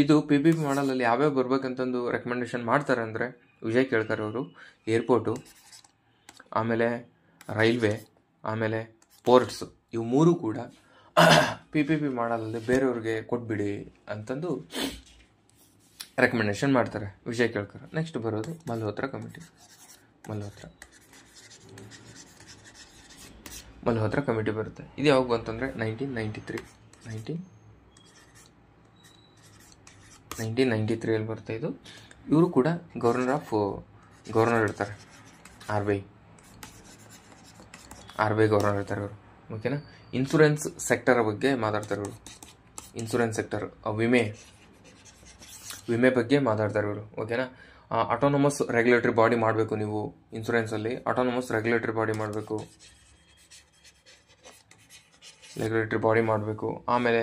ಇದು PPP ಮಾಡಲಲ್ಲಿ ಯಾವ್ಯಾವ ಬರ್ಬೇಕಂತಂದು ರೆಕಮೆಂಡೇಶನ್ ಮಾಡ್ತಾರೆ ಅಂದರೆ ವಿಜಯ್ ಕೇಳ್ಕರ್ ಅವರು ಏರ್ಪೋರ್ಟು, ಆಮೇಲೆ ರೈಲ್ವೆ, ಆಮೇಲೆ ಪೋರ್ಟ್ಸ್, ಇವು ಮೂರು ಕೂಡ PPP ಮಾಡಲಲ್ಲಿ ಬೇರೆಯವ್ರಿಗೆ ಕೊಟ್ಬಿಡಿ ಅಂತಂದು ರೆಕಮೆಂಡೇಶನ್ ಮಾಡ್ತಾರೆ ವಿಜಯ್ ಕೇಳ್ಕರ್. ನೆಕ್ಸ್ಟ್ ಬರೋದು ಮಲ್ಹೋತ್ರಾ ಕಮಿಟಿ. ಮಲ್ಹೋತ್ರಾ ಕಮಿಟಿ ಬರುತ್ತೆ. ಇದು ಯಾವಾಗ ಬಂತಂದರೆ 1993 ಬರುತ್ತೆ ಇದು. ಇವರು ಕೂಡ ಗವರ್ನರ್ ಇರ್ತಾರೆ, ಆರ್ ಬಿ ಐ ಗವರ್ನರ್ ಇರ್ತಾರೆ ಇವರು, ಓಕೆನಾ. ಇನ್ಶೂರೆನ್ಸ್ ಸೆಕ್ಟರ್ ಬಗ್ಗೆ ಮಾತಾಡ್ತಾರೆ ಇವರು. ಇನ್ಶೂರೆನ್ಸ್ ಸೆಕ್ಟರ್, ವಿಮೆ ಬಗ್ಗೆ ಮಾತಾಡ್ತಾರೆ ಇವರು, ಓಕೆನಾ. ಆಟೋನಮಸ್ ರೆಗ್ಯುಲೇಟರಿ ಬಾಡಿ ಮಾಡಬೇಕು ನೀವು ಇನ್ಶೂರೆನ್ಸಲ್ಲಿ, ಆಟೋನಮಸ್ ರೆಗ್ಯುಲೇಟರಿ ಬಾಡಿ ಮಾಡಬೇಕು. ಆಮೇಲೆ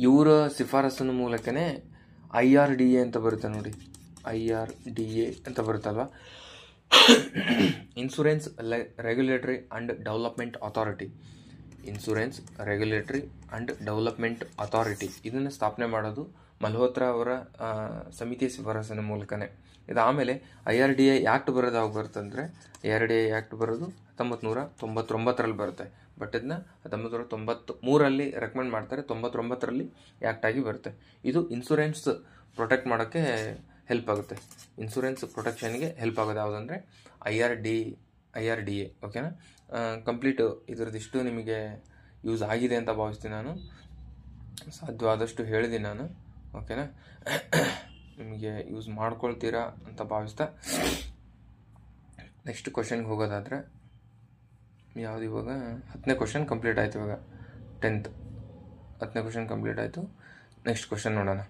ಇವರ ಶಿಫಾರಸ್ಸಿನ ಮೂಲಕನೇ IRDA ಅಂತ ಬರುತ್ತೆ ನೋಡಿ, IRDA ಅಂತ ಬರುತ್ತಲ್ವ, insurance regulatory and development authority. ಇದನ್ನು ಸ್ಥಾಪನೆ ಮಾಡೋದು ಮಲ್ಹೋತ್ರಾ ಅವರ ಸಮಿತಿಯ ಶಿಫಾರಸ್ಸಿನ ಮೂಲಕನೇ. ಇದಾದಮೇಲೆ IRDA ಆ್ಯಕ್ಟ್ ಬರೋದು ಯಾವಾಗ ಬರುತ್ತಂದರೆ, IRDA ಆ್ಯಕ್ಟ್ ಬರೋದು 1999ರಲ್ಲಿ ಬರುತ್ತೆ. ಬಟ್ ಇದನ್ನ 1993ರಲ್ಲಿ ರೆಕಮೆಂಡ್ ಮಾಡ್ತಾರೆ, 99ರಲ್ಲಿ ಆ್ಯಕ್ಟ್ ಆಗಿ ಬರುತ್ತೆ. ಇದು ಇನ್ಶೂರೆನ್ಸ್ ಪ್ರೊಟೆಕ್ಟ್ ಮಾಡೋಕ್ಕೆ ಹೆಲ್ಪ್ ಆಗುತ್ತೆ. ಇನ್ಶೂರೆನ್ಸ್ ಪ್ರೊಟೆಕ್ಷನ್ಗೆ ಹೆಲ್ಪ್ ಆಗೋದು ಯಾವುದಂದರೆ IRDA, ಓಕೆನಾ. ಕಂಪ್ಲೀಟ್ ಇದರದಿಷ್ಟು ನಿಮಗೆ ಯೂಸ್ ಆಗಿದೆ ಅಂತ ಭಾವಿಸ್ತೀನಿ ನಾನು, ಸಾಧ್ಯವಾದಷ್ಟು ಹೇಳಿದ್ದೀನಿ ನಾನು, ಓಕೆನಾ. ನಿಮಗೆ ಯೂಸ್ ಮಾಡ್ಕೊಳ್ತೀರಾ ಅಂತ ಭಾವಿಸ್ತಾ ನೆಕ್ಸ್ಟ್ ಕ್ವಶನ್ಗೆ ಹೋಗೋದಾದರೆ ಯಾವುದು, ಇವಾಗ 10ನೇ ಕ್ವಶನ್ ಕಂಪ್ಲೀಟ್ ಆಯಿತು. ಇವಾಗ 10ನೇ ಕ್ವಶನ್ ಕಂಪ್ಲೀಟ್ ಆಯಿತು. ನೆಕ್ಸ್ಟ್ ಕ್ವಶನ್ ನೋಡೋಣ.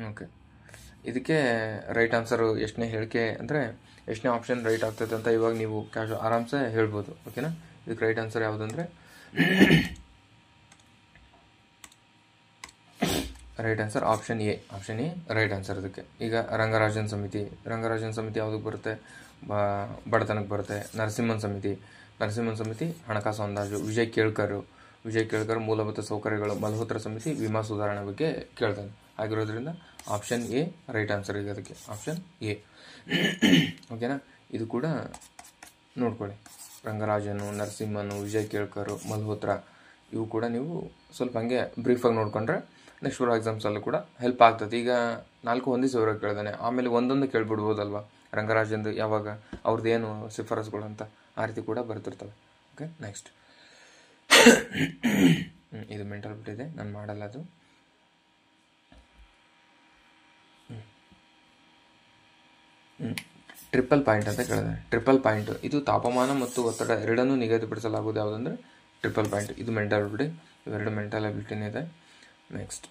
ಓಕೆ, ಇದಕ್ಕೆ ರೈಟ್ ಆನ್ಸರು ಎಷ್ಟನೇ ಹೇಳಿಕೆ ಅಂದರೆ ಎಷ್ಟನೇ ಆಪ್ಷನ್ ರೈಟ್ ಆಗ್ತದೆ ಅಂತ ಇವಾಗ ನೀವು ಆರಾಮ್ಸೆ ಹೇಳ್ಬೋದು, ಓಕೆನಾ. ಇದಕ್ಕೆ ರೈಟ್ ಆನ್ಸರ್ ಯಾವುದಂದರೆ right answer option A right answer. ಇದಕ್ಕೆ ಈಗ ರಂಗರಾಜನ್ ಸಮಿತಿ ಯಾವುದಕ್ಕೆ ಬರುತ್ತೆ, ಬಡತನಕ್ಕೆ ಬರುತ್ತೆ. ನರಸಿಂಹನ್ ಸಮಿತಿ ಹಣಕಾಸು ಅಂದಾಜು. ವಿಜಯ್ ಕೇಳ್ಕರ್ ಮೂಲಭೂತ ಸೌಕರ್ಯಗಳು. ಮಲ್ಹೋತ್ರಾ ಸಮಿತಿ ವಿಮಾ ಸುಧಾರಣೆ ಬಗ್ಗೆ ಕೇಳ್ತಾನೆ. ಆಗಿರೋದ್ರಿಂದ ಆಪ್ಷನ್ ಎ ರೈಟ್ ಆನ್ಸರ್. ಈಗ ಅದಕ್ಕೆ ಆಪ್ಷನ್ ಎ, ಓಕೆನಾ. ಇದು ಕೂಡ ನೋಡ್ಕೊಳ್ಳಿ, ರಂಗರಾಜನು, ನರಸಿಂಹನು, ವಿಜಯ್ ಕೇಳ್ಕರ್, ಮಲ್ಹೋತ್ರಾ, ಇವು ಕೂಡ ನೀವು ಸ್ವಲ್ಪ ಹಂಗೆ ಬ್ರೀಫಾಗಿ ನೋಡ್ಕೊಂಡ್ರೆ ನೆಕ್ಸ್ಟ್ ಬರೋ ಎಕ್ಸಾಮ್ಸಲ್ಲೂ ಕೂಡ ಹೆಲ್ಪ್ ಆಗ್ತದೆ. ಈಗ 4 ಒಂದೇ ಸಾವಿರ ಕೇಳ್ದಾನೆ, ಆಮೇಲೆ ಒಂದೊಂದು ಕೇಳ್ಬಿಡ್ಬೋದಲ್ವ, ರಂಗರಾಜಂದು ಯಾವಾಗ ಅವ್ರದ್ದೇನು ಶಿಫಾರಸ್ಗಳು ಅಂತ, ಆ ರೀತಿ ಕೂಡ ಬರ್ತಿರ್ತವೆ. ಓಕೆ, ನೆಕ್ಸ್ಟ್ ಇದು ಮೆಂಟಲ್ ಬಿಟ್ಟಿದೆ, ನಾನು ಮಾಡಲ್ಲ ಅದು. ಟ್ರಿಪಲ್ ಪಾಯಿಂಟ್ ಅಂತ ಕೇಳಿದೆ. ಟ್ರಿಪಲ್ ಪಾಯಿಂಟ್ ಇದು ತಾಪಮಾನ ಮತ್ತು ಒತ್ತಡ ಎರಡನ್ನೂ ನಿಗದಿಪಡಿಸಲಾಗುವುದು ಯಾವುದಂದ್ರೆ ಟ್ರಿಪಲ್ ಪಾಯಿಂಟ್. ಇದು ಮೆಂಟಲ್ ಅಬಿಲಿಟಿ, ಇವೆರಡು ಮೆಂಟಲ್ ಅಬಿಲಿಟಿನೇ ಇದೆ. ನೆಕ್ಸ್ಟ್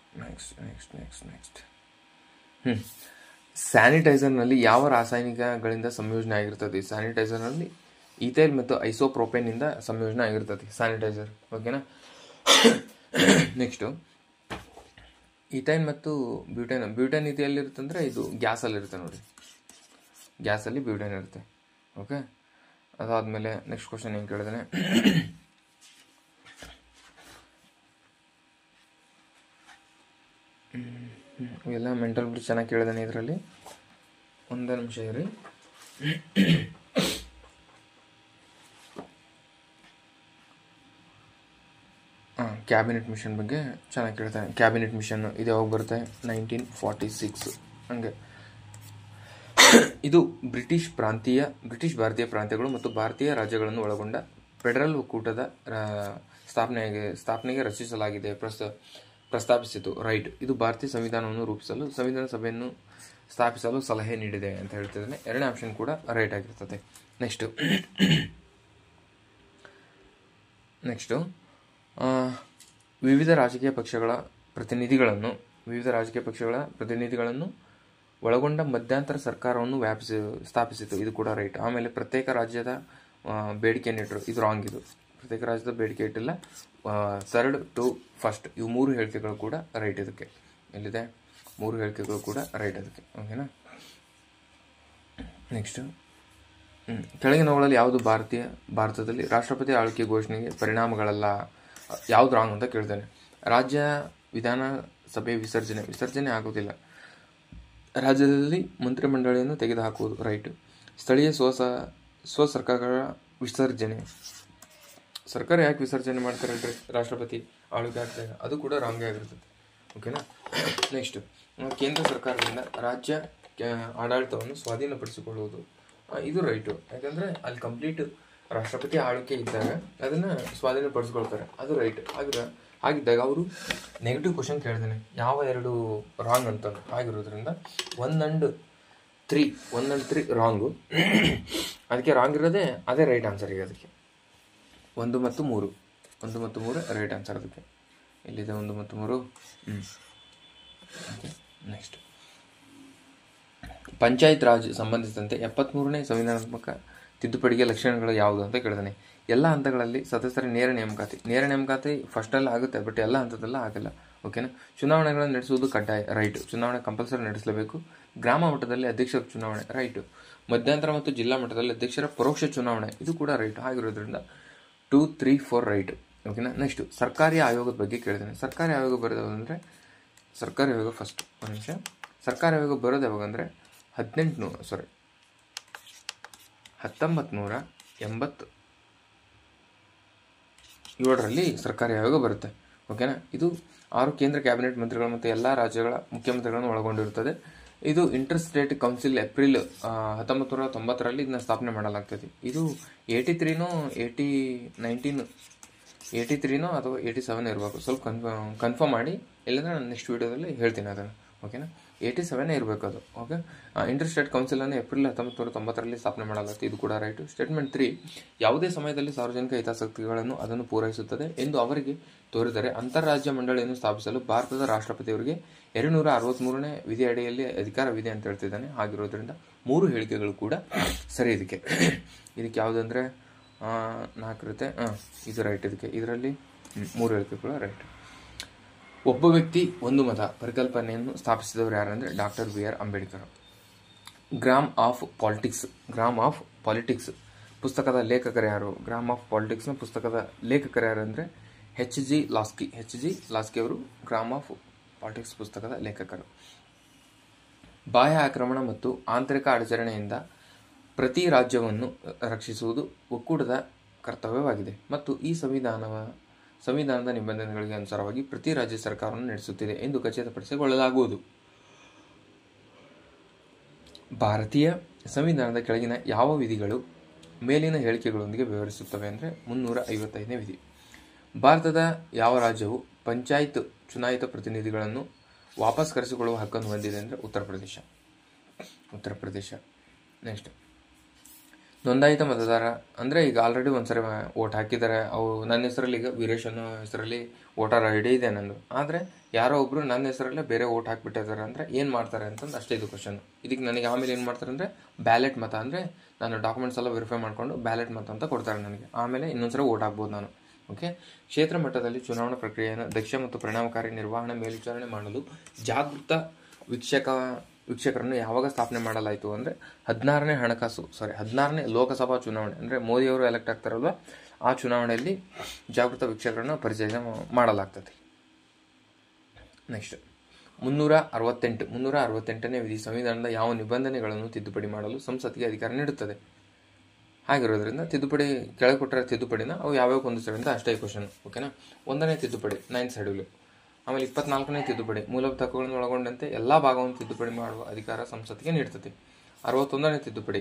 ಸ್ಯಾನಿಟೈಸರ್ನಲ್ಲಿ ಯಾವ ರಾಸಾಯನಿಕಗಳಿಂದ ಸಂಯೋಜನೆ ಆಗಿರ್ತದೆ? ಸ್ಯಾನಿಟೈಸರ್ನಲ್ಲಿ ಈಥೈಲ್ ಮತ್ತು ಐಸೋಪ್ರೋಪೇನಿಂದ ಸಂಯೋಜನೆ ಆಗಿರ್ತದೆ ಸ್ಯಾನಿಟೈಸರ್, ಓಕೆನಾ. ನೆಕ್ಸ್ಟು ಈಥೈಲ್ ಮತ್ತು ಬ್ಯೂಟೇನ್ ಇದು ಎಲ್ಲಿರುತ್ತೆ ಅಂದರೆ ಇದು ಗ್ಯಾಸಲ್ಲಿರುತ್ತೆ ನೋಡಿ, ಗ್ಯಾಸಲ್ಲಿ ಬ್ಯೂಟೇನ್ ಇರುತ್ತೆ, ಓಕೆ. ಅದಾದಮೇಲೆ ನೆಕ್ಸ್ಟ್ ಕ್ವಶನ್ ಏನು ಕೇಳಿದಾನೆ, ಇವೆಲ್ಲ ಮೆಂಟಲ್ ಬಿಟ್ಟು ಚೆನ್ನಾಗಿ ಕೇಳಿದಾನೆ. ಇದರಲ್ಲಿ ಒಂದೇ ನಿಮಿಷ ಇರಿ. ಕ್ಯಾಬಿನೆಟ್ ಮಿಷನ್ ಬಗ್ಗೆ ಚೆನ್ನಾಗಿ ಕೇಳ್ತಾನೆ. ಕ್ಯಾಬಿನೆಟ್ ಮಿಷನ್ ಇದು ಯಾವಾಗ ಬರುತ್ತೆ? 1946 ಹಂಗೆ. ಇದು ಬ್ರಿಟಿಷ್ ಭಾರತೀಯ ಪ್ರಾಂತ್ಯಗಳು ಮತ್ತು ಭಾರತೀಯ ರಾಜ್ಯಗಳನ್ನು ಒಳಗೊಂಡ ಫೆಡರಲ್ ಒಕ್ಕೂಟದ ಸ್ಥಾಪನೆಗೆ ರಚಿಸಲಾಗಿದೆ, ಪ್ರಸ್ತಾಪಿಸಿತು. ರೈಟ್. ಇದು ಭಾರತೀಯ ಸಂವಿಧಾನವನ್ನು ರೂಪಿಸಲು ಸಂವಿಧಾನ ಸಭೆಯನ್ನು ಸ್ಥಾಪಿಸಲು ಸಲಹೆ ನೀಡಿದೆ ಅಂತ ಹೇಳ್ತಿದ್ದಾನೆ. ಎರಡನೇ ಆಪ್ಷನ್ ಕೂಡ ರೈಟ್ ಆಗಿರ್ತದೆ. ನೆಕ್ಸ್ಟು ವಿವಿಧ ರಾಜಕೀಯ ಪಕ್ಷಗಳ ಪ್ರತಿನಿಧಿಗಳನ್ನು ಒಳಗೊಂಡ ಮಧ್ಯಂತರ ಸರ್ಕಾರವನ್ನು ಸ್ಥಾಪಿಸಿತು, ಇದು ಕೂಡ ರೈಟ್. ಆಮೇಲೆ ಪ್ರತ್ಯೇಕ ರಾಜ್ಯದ ಬೇಡಿಕೆಯನ್ನು ಇಟ್ಟರು, ಇದು ರಾಂಗ್. ಇದು ಪ್ರತ್ಯೇಕ ರಾಜ್ಯದ ಬೇಡಿಕೆ ಇಟ್ಟಿಲ್ಲ. ಥರ್ಡ್ ಟು ಫಸ್ಟ್ ಇವು 3 ಹೇಳಿಕೆಗಳು ಕೂಡ ರೈಟ್. ಇದಕ್ಕೆ ಎಲ್ಲಿದೆ 3 ಹೇಳಿಕೆಗಳು ಕೂಡ ರೈಟ್ ಅದಕ್ಕೆ. ಓಕೆನಾ. ನೆಕ್ಸ್ಟ್, ಕೆಳಗಿನವುಗಳಲ್ಲಿ ಯಾವುದು ಭಾರತದಲ್ಲಿ ರಾಷ್ಟ್ರಪತಿ ಆಳ್ವಿಕೆ ಘೋಷಣೆಗೆ ಪರಿಣಾಮಗಳಲ್ಲ, ಯಾವುದು ರಾಂಗ್ ಅಂತ ಕೇಳ್ತಾನೆ. ರಾಜ್ಯ ವಿಧಾನಸಭೆ ವಿಸರ್ಜನೆ ಆಗುವುದಿಲ್ಲ. ರಾಜ್ಯದಲ್ಲಿ ಮಂತ್ರಿಮಂಡಳಿಯನ್ನು ತೆಗೆದುಹಾಕುವುದು ರೈಟ್. ಸ್ಥಳೀಯ ಸ್ವಸರ್ಕಾರಗಳ ವಿಸರ್ಜನೆ, ಸರ್ಕಾರ ಯಾಕೆ ವಿಸರ್ಜನೆ ಮಾಡ್ತಾರೆ ಹೇಳ್ರಿ, ರಾಷ್ಟ್ರಪತಿ ಆಳ್ವಿಕೆ ಆಗ್ತಾಗ, ಅದು ಕೂಡ ರಾಂಗೇ ಆಗಿರ್ತದೆ. ಓಕೆನಾ. ನೆಕ್ಸ್ಟ್, ಕೇಂದ್ರ ಸರ್ಕಾರದಿಂದ ರಾಜ್ಯ ಆಡಳಿತವನ್ನು ಸ್ವಾಧೀನಪಡಿಸಿಕೊಳ್ಳುವುದು, ಇದು ರೈಟು. ಯಾಕಂದರೆ ಅಲ್ಲಿ ಕಂಪ್ಲೀಟ್ ರಾಷ್ಟ್ರಪತಿ ಆಳ್ವಿಕೆ ಇದ್ದಾಗ ಅದನ್ನು ಸ್ವಾಧೀನಪಡಿಸ್ಕೊಳ್ತಾರೆ, ಅದು ರೈಟ್. ಹಾಗಿದ್ದಾಗ ಅವರು ನೆಗೆಟಿವ್ ಕ್ವಶನ್ ಕೇಳಿದ್ದೇನೆ, ಯಾವ 2 ರಾಂಗ್ ಅಂತ ಆಗಿರೋದ್ರಿಂದ 1 and 3 ರಾಂಗು. ಅದಕ್ಕೆ ರಾಂಗ್ ಇರೋದೇ ಅದೇ ರೈಟ್ ಆನ್ಸರ್. ಈಗ ಅದಕ್ಕೆ 1 ಮತ್ತು 3 ರೈಟ್ ಆನ್ಸರ್. ಅದಕ್ಕೆ ಎಲ್ಲಿದೆ 1 ಮತ್ತು 3. ನೆಕ್ಸ್ಟ್, ಪಂಚಾಯತ್ ರಾಜ್ ಸಂಬಂಧಿಸಿದಂತೆ 73ನೇ ಸಂವಿಧಾನಾತ್ಮಕ ತಿದ್ದುಪಡಿಗೆ ಲಕ್ಷಣಗಳು ಯಾವುದು ಅಂತ ಕೇಳಿದಾನೆ. ಎಲ್ಲ ಹಂತಗಳಲ್ಲಿ ಸದಸ್ಯರ ನೇರ ನೇಮಕಾತಿ ಫಸ್ಟಲ್ಲಿ ಆಗುತ್ತೆ, ಬಟ್ ಎಲ್ಲ ಹಂತದಲ್ಲ ಆಗಲ್ಲ. ಓಕೆನಾ. ಚುನಾವಣೆಗಳನ್ನು ನಡೆಸುವುದು ಕಡ್ಡಾಯ, ರೈಟ್. ಚುನಾವಣೆ ಕಂಪಲ್ಸರಿ ನಡೆಸಲೇಬೇಕು. ಗ್ರಾಮ ಮಟ್ಟದಲ್ಲಿ ಅಧ್ಯಕ್ಷರ ಚುನಾವಣೆ ರೈಟು. ಮಧ್ಯಂತರ ಮತ್ತು ಜಿಲ್ಲಾ ಮಟ್ಟದಲ್ಲಿ ಅಧ್ಯಕ್ಷರ ಪರೋಕ್ಷ ಚುನಾವಣೆ, ಇದು ಕೂಡ ರೈಟ್. ಆಗಿರೋದ್ರಿಂದ 2, 3, 4 ರೈಟ್. ಓಕೆನಾ. ನೆಕ್ಸ್ಟ್, ಸರ್ಕಾರಿ ಆಯೋಗದ ಬಗ್ಗೆ ಕೇಳಿದ್ದೇನೆ. ಸರ್ಕಾರಿ ಆಯೋಗ ಬರೋದಂದರೆ ಸರ್ಕಾರಿ ಆಯೋಗ ಫಸ್ಟ್ ಒಂದು ನಿಮಿಷ. ಸರ್ಕಾರಿ ಆಯೋಗ ಬರೋದು ಯಾವಾಗಂದರೆ 1987ರಲ್ಲಿ ಸರ್ಕಾರಿ ಆಯೋಗ ಬರುತ್ತೆ. ಓಕೆನಾ. ಇದು 6 ಕೇಂದ್ರ ಕ್ಯಾಬಿನೆಟ್ ಮಂತ್ರಿಗಳು ಮತ್ತು ಎಲ್ಲ ರಾಜ್ಯಗಳ ಮುಖ್ಯಮಂತ್ರಿಗಳನ್ನು ಒಳಗೊಂಡಿರುತ್ತದೆ. ಇದು ಇಂಟರ್ ಸ್ಟೇಟ್ ಕೌನ್ಸಿಲ್ ಏಪ್ರಿಲ್ 1990ರಲ್ಲಿ ಇದನ್ನ ಸ್ಥಾಪನೆ ಮಾಡಲಾಗ್ತದೆ. ಇದು 83ನೋ ಅಥವಾ 87 ಇರಬೇಕು, ಸ್ವಲ್ಪ ಕನ್ಫರ್ಮ್ ಮಾಡಿ, ಇಲ್ಲಾಂದರೆ ನಾನು ನೆಕ್ಸ್ಟ್ ವೀಡಿಯೋದಲ್ಲಿ ಹೇಳ್ತೀನಿ ಅದನ್ನು. ಓಕೆನಾ. 87 ಇರಬೇಕು ಅದು. ಓಕೆ. ಇಂಟರ್ ಸ್ಟೇಟ್ ಕೌನ್ಸಿಲನ್ನು ಏಪ್ರಿಲ್ 1990ರಲ್ಲಿ ಸ್ಥಾಪನೆ ಮಾಡಲಾಗುತ್ತೆ, ಇದು ಕೂಡ ರೈಟು. ಸ್ಟೇಟ್ಮೆಂಟ್ 3, ಯಾವುದೇ ಸಮಯದಲ್ಲಿ ಸಾರ್ವಜನಿಕ ಹಿತಾಸಕ್ತಿಗಳನ್ನು ಅದನ್ನು ಪೂರೈಸುತ್ತದೆ ಎಂದು ಅವರಿಗೆ ತೋರಿದರೆ ಅಂತಾರಾಜ್ಯ ಮಂಡಳಿಯನ್ನು ಸ್ಥಾಪಿಸಲು ಭಾರತದ ರಾಷ್ಟ್ರಪತಿಯವರಿಗೆ 263ನೇ ವಿಧಿ ಅಡಿಯಲ್ಲಿ ಅಧಿಕಾರವಿದೆ ಅಂತ ಹೇಳ್ತಿದ್ದಾನೆ. ಆಗಿರೋದ್ರಿಂದ 3 ಹೇಳಿಕೆಗಳು ಕೂಡ ಸರಿ. ಇದಕ್ಕೆ ಯಾವುದಂದರೆ 4 ಇರುತ್ತೆ, ಇದು ರೈಟ್. ಇದರಲ್ಲಿ 3 ಹೇಳಿಕೆಗಳು ರೈಟ್. ಒಬ್ಬ ವ್ಯಕ್ತಿ ಒಂದು ಮತ ಪರಿಕಲ್ಪನೆಯನ್ನು ಸ್ಥಾಪಿಸಿದವರು ಯಾರಂದರೆ Dr. B.R. Ambedkar. Gram of politics ಪುಸ್ತಕದ ಲೇಖಕರು ಯಾರು? ಗ್ರಾಮ್ ಆಫ್ ಪಾಲಿಟಿಕ್ಸ್ನ ಪುಸ್ತಕದ ಲೇಖಕರು ಯಾರು ಅಂದರೆ H.G. ಲಾಸ್ಕಿ ಅವರು ಗ್ರಾಮ್ ಆಫ್ ಪಾಲಿಟಿಕ್ಸ್ ಪುಸ್ತಕದ ಲೇಖಕರು. ಬಾಹ್ಯ ಆಕ್ರಮಣ ಮತ್ತು ಆಂತರಿಕ ಅಡಚಣೆಯಿಂದ ಪ್ರತಿ ರಾಜ್ಯವನ್ನು ರಕ್ಷಿಸುವುದು ಒಕ್ಕೂಟದ ಕರ್ತವ್ಯವಾಗಿದೆ ಮತ್ತು ಈ ಸಂವಿಧಾನದ ನಿಬಂಧನೆಗಳಿಗೆ ಅನುಸಾರವಾಗಿ ಪ್ರತಿ ರಾಜ್ಯ ಸರ್ಕಾರವನ್ನು ನಡೆಸುತ್ತಿದೆ ಎಂದು ಖಚಿತಪಡಿಸಿಕೊಳ್ಳಲಾಗುವುದು. ಭಾರತೀಯ ಸಂವಿಧಾನದ ಕೆಳಗಿನ ಯಾವ ವಿಧಿಗಳು ಮೇಲಿನ ಹೇಳಿಕೆಗಳೊಂದಿಗೆ ವಿವರಿಸುತ್ತವೆ ಅಂದರೆ 355ನೇ ವಿಧಿ. ಭಾರತದ ಯಾವ ರಾಜ್ಯವು ಪಂಚಾಯತ್ ಚುನಾಯಿತ ಪ್ರತಿನಿಧಿಗಳನ್ನು ವಾಪಸ್ ಕರೆಸಿಕೊಳ್ಳುವ ಹಕ್ಕನ್ನು ಹೊಂದಿದೆ ಅಂದರೆ ಉತ್ತರ ಪ್ರದೇಶ. ನೆಕ್ಸ್ಟ್, ನೋಂದಾಯಿತ ಮತದಾರ ಅಂದರೆ ಈಗ ಆಲ್ರೆಡಿ ಒಂದ್ಸರಿ ವೋಟ್ ಹಾಕಿದ್ದಾರೆ, ಅವು ನನ್ನ ಹೆಸರಲ್ಲಿ, ಈಗ ವೀರೇಶ್ ಅನ್ನೋ ಹೆಸರಲ್ಲಿ ವೋಟರ್ ಐ ಡಿ ಇದೆ ನಂದು, ಆದರೆ ಯಾರೋ ಒಬ್ಬರು ನನ್ನ ಹೆಸರಲ್ಲೇ ಬೇರೆ ವೋಟ್ ಹಾಕಿಬಿಟ್ಟಿದ್ದಾರೆ ಅಂದರೆ ಏನು ಮಾಡ್ತಾರೆ ಅಂತಂದು ಅಷ್ಟೇ ಇದು ಕ್ವಶನ್. ಇದಕ್ಕೆ ನನಗೆ ಆಮೇಲೆ ಏನು ಮಾಡ್ತಾರೆ ಅಂದರೆ ಬ್ಯಾಲೆಟ್ ಮತ, ಅಂದರೆ ನಾನು ಡಾಕ್ಯುಮೆಂಟ್ಸ್ ಎಲ್ಲ ವೆರಿಫೈ ಮಾಡಿಕೊಂಡು ಬ್ಯಾಲೆಟ್ ಮತ ಅಂತ ಕೊಡ್ತಾರೆ ನನಗೆ, ಆಮೇಲೆ ಇನ್ನೊಂದ್ಸರಿ ವೋಟ್ ಹಾಕ್ಬೋದು ನಾನು. ಓಕೆ. ಕ್ಷೇತ್ರ ಮಟ್ಟದಲ್ಲಿ ಚುನಾವಣಾ ಪ್ರಕ್ರಿಯೆಯನ್ನು ದಕ್ಷ ಮತ್ತು ಪರಿಣಾಮಕಾರಿ ನಿರ್ವಹಣೆ ಮೇಲ್ವಿಚಾರಣೆ ಮಾಡಲು ಜಾಗೃತ ವೀಕ್ಷಕರನ್ನು ಯಾವಾಗ ಸ್ಥಾಪನೆ ಮಾಡಲಾಯಿತು ಅಂದರೆ 16ನೇ ಲೋಕಸಭಾ ಚುನಾವಣೆ, ಅಂದರೆ ಮೋದಿಯವರು ಎಲೆಕ್ಟ್ ಆಗ್ತಾರಲ್ವ, ಆ ಚುನಾವಣೆಯಲ್ಲಿ ಜಾಗೃತ ವೀಕ್ಷಕರನ್ನು ಪರಿಚಯ ಮಾಡಲಾಗ್ತದೆ. ನೆಕ್ಸ್ಟ್, 368ನೇ ವಿಧಿ ಸಂವಿಧಾನದ ಯಾವ ನಿಬಂಧನೆಗಳನ್ನು ತಿದ್ದುಪಡಿ ಮಾಡಲು ಸಂಸತ್ತಿಗೆ ಅಧಿಕಾರ ನೀಡುತ್ತದೆ. ಹಾಗಿರೋದ್ರಿಂದ ತಿದ್ದುಪಡಿ ಕೆಳಗೆ ಕೊಟ್ಟರೆ ತಿದ್ದುಪಡಿನ ಅವು ಯಾವ್ಯಾವ ಹೊಂದಿಸ್ತವೆ ಅಂತ ಅಷ್ಟೇ ಕ್ವಶನ್. ಓಕೆನಾ. 1ನೇ ತಿದ್ದುಪಡಿ 9th ಶೆಡ್ಯೂಲ್, ಆಮೇಲೆ 24ನೇ ತಿದ್ದುಪಡಿ ಮೂಲಭೂತ ಹಕ್ಕುಗಳನ್ನು ಒಳಗೊಂಡಂತೆ ಎಲ್ಲ ಭಾಗವನ್ನು ತಿದ್ದುಪಡಿ ಮಾಡುವ ಅಧಿಕಾರ ಸಂಸತ್ತಿಗೆ ನೀಡುತ್ತದೆ. 61ನೇ ತಿದ್ದುಪಡಿ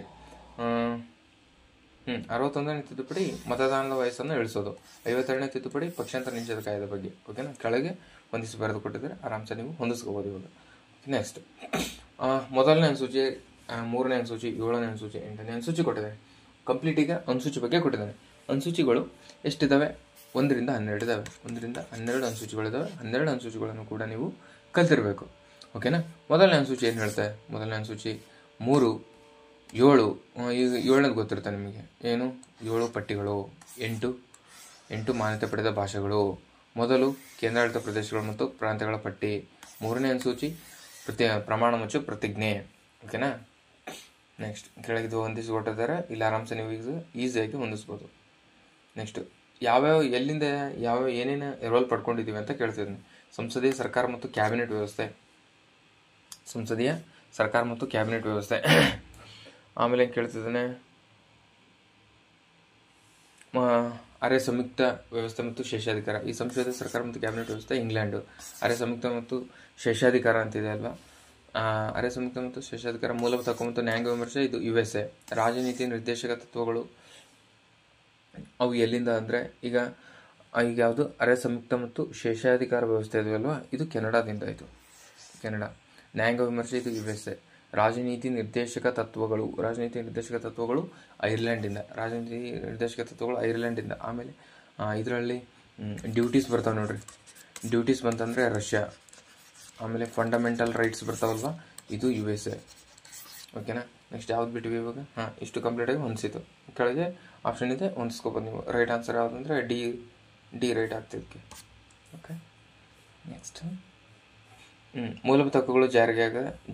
61ನೇ ತಿದ್ದುಪಡಿ ಮತದಾನದ ವಯಸ್ಸನ್ನು ಇಳಿಸೋದು. 52ನೇ ತಿದ್ದುಪಡಿ ಪಕ್ಷಾಂತರ ನಿಷೇಧ ಕಾಯ್ದೆ ಬಗ್ಗೆ. ಓಕೆನಾ. ಕೆಳಗೆ ಹೊಂದಿಸಿ ಬರೆದು ಕೊಟ್ಟಿದ್ದಾರೆ, ಆರಾಮ್ಸೆ ನೀವು ಹೊಂದಿಸ್ಕೋಬೋದು ಇವಾಗ. ನೆಕ್ಸ್ಟ್, ಮೊದಲನೇ ಅನುಸೂಚಿ, 3ನೇ ಅನುಸೂಚಿ, 7ನೇ ಅನುಸೂಚಿ, 8ನೇ ಅನುಸೂಚಿ ಕೊಟ್ಟಿದ್ದಾರೆ. ಕಂಪ್ಲೀಟ್ ಈಗ ಅನುಸೂಚಿ ಬಗ್ಗೆ ಕೊಟ್ಟಿದ್ದಾನೆ. ಅನುಸೂಚಿಗಳು ಎಷ್ಟಿದ್ದಾವೆ? 1ರಿಂದ 12 ಇದ್ದಾವೆ. 1ರಿಂದ 12 ಅನುಸೂಚಿಗಳಿದ್ದಾವೆ. 12 ಅನುಸೂಚಿಗಳನ್ನು ಕೂಡ ನೀವು ಕಲ್ತಿರಬೇಕು. ಓಕೆನಾ. ಮೊದಲನೇ ಅನುಸೂಚಿ ಏನು ಹೇಳ್ತೆ? ಮೊದಲನೇ ಅನುಸೂಚಿ 3, 7. ಈಗ 7ನೇದು ಗೊತ್ತಿರುತ್ತೆ ನಿಮಗೆ. ಏನು? 7 ಪಟ್ಟಿಗಳು, 8 ಮಾನ್ಯತೆ ಪಡೆದ ಭಾಷೆಗಳು. ಮೊದಲು ಕೇಂದ್ರಾಡಳಿತ ಪ್ರದೇಶಗಳು ಮತ್ತು ಪ್ರಾಂತ್ಯಗಳ ಪಟ್ಟಿ. 3ನೇ ಅನುಸೂಚಿ ಪ್ರಮಾಣ ಮತ್ತು ಪ್ರತಿಜ್ಞೆ. ಓಕೆನಾ. ನೆಕ್ಸ್ಟ್ ಕೆಳಗಿದ್ದು ಹೊಂದಿಸಿಕೊಟ್ಟಿದ್ದಾರೆ. ಇಲ್ಲಿ ಆರಾಮ್ಸೆ ನೀವು ಈಗ ಈಸಿಯಾಗಿ ಹೊಂದಿಸ್ಬೋದು. ನೆಕ್ಸ್ಟ್ ಎಲ್ಲಿಂದ ಏನೇನು ರೋಲ್ ಪಡ್ಕೊಂಡಿದ್ದೀವಿ ಅಂತ ಕೇಳ್ತಿದ್ದೀನಿ. ಸಂಸದೀಯ ಸರ್ಕಾರ ಮತ್ತು ಕ್ಯಾಬಿನೆಟ್ ವ್ಯವಸ್ಥೆ. ಸಂಸದೀಯ ಸರ್ಕಾರ ಮತ್ತು ಕ್ಯಾಬಿನೆಟ್ ವ್ಯವಸ್ಥೆ. ಆಮೇಲೆ ಏನು ಕೇಳ್ತಿದ್ದಾನೆ? ಅರೆ ಸಂಯುಕ್ತ ವ್ಯವಸ್ಥೆ ಮತ್ತು ಶೇಷಾಧಿಕಾರ. ಈ ಸಂಸದೀಯ ಸರ್ಕಾರ ಮತ್ತು ಕ್ಯಾಬಿನೆಟ್ ವ್ಯವಸ್ಥೆ ಇಂಗ್ಲೆಂಡು. ಅರೆ ಸಂಯುಕ್ತ ಮತ್ತು ಶೇಷಾಧಿಕಾರ ಅಂತಿದೆ ಅಲ್ವಾ. ಅರೆ ಸಂಯುಕ್ತ ಮತ್ತು ಶೇಷಾಧಿಕಾರ ಮೂಲಭೂತ ಹಕ್ಕು ಮತ್ತು ನ್ಯಾಯಾಂಗ ವಿಮರ್ಶೆ, ಇದು USA. ರಾಜನೀತಿ ನಿರ್ದೇಶಕ ತತ್ವಗಳು ಅವು ಎಲ್ಲಿಂದ ಅಂದರೆ ಈಗ ಯಾವುದು ಅರೆ ಸಂಯುಕ್ತ ಮತ್ತು ಶೇಷಾಧಿಕಾರ ವ್ಯವಸ್ಥೆ ಇದೆಯಲ್ವಾ, ಇದು ಕೆನಡಾದಿಂದ ಆಯಿತು. ಕೆನಡಾ. ನ್ಯಾಯಾಂಗ ವಿಮರ್ಶೆ, ಇದು USA. ರಾಜನೀತಿ ನಿರ್ದೇಶಕ ತತ್ವಗಳು ಐರ್ಲೆಂಡಿಂದ. ಆಮೇಲೆ ಇದರಲ್ಲಿ ಡ್ಯೂಟೀಸ್ ಬರ್ತಾವೆ ನೋಡ್ರಿ. ಡ್ಯೂಟೀಸ್ ಬಂತಂದರೆ ರಷ್ಯಾ. ಆಮೇಲೆ ಫಂಡಮೆಂಟಲ್ ರೈಟ್ಸ್ ಬರ್ತಾವಲ್ವ, ಇದು USA. ಓಕೆನಾ. ನೆಕ್ಸ್ಟ್ ಯಾವ್ದು ಬಿಟ್ಟಿವಿ ಇವಾಗ? ಇಷ್ಟು ಕಂಪ್ಲೀಟಾಗಿ ಹೊಂದಿಸಿತು. ಕೆಳಗೆ ಆಪ್ಷನ್ ಇದೆ, ಹೊಂದಿಸ್ಕೋಬೋದು ನೀವು. ರೈಟ್ ಆನ್ಸರ್ ಯಾವುದಂದರೆ ಡಿ ರೈಟ್ ಆಗ್ತಿದ್ದಕ್ಕೆ. ಓಕೆ. ನೆಕ್ಸ್ಟ್ ಮೂಲಭೂತ ಹಕ್ಕುಗಳು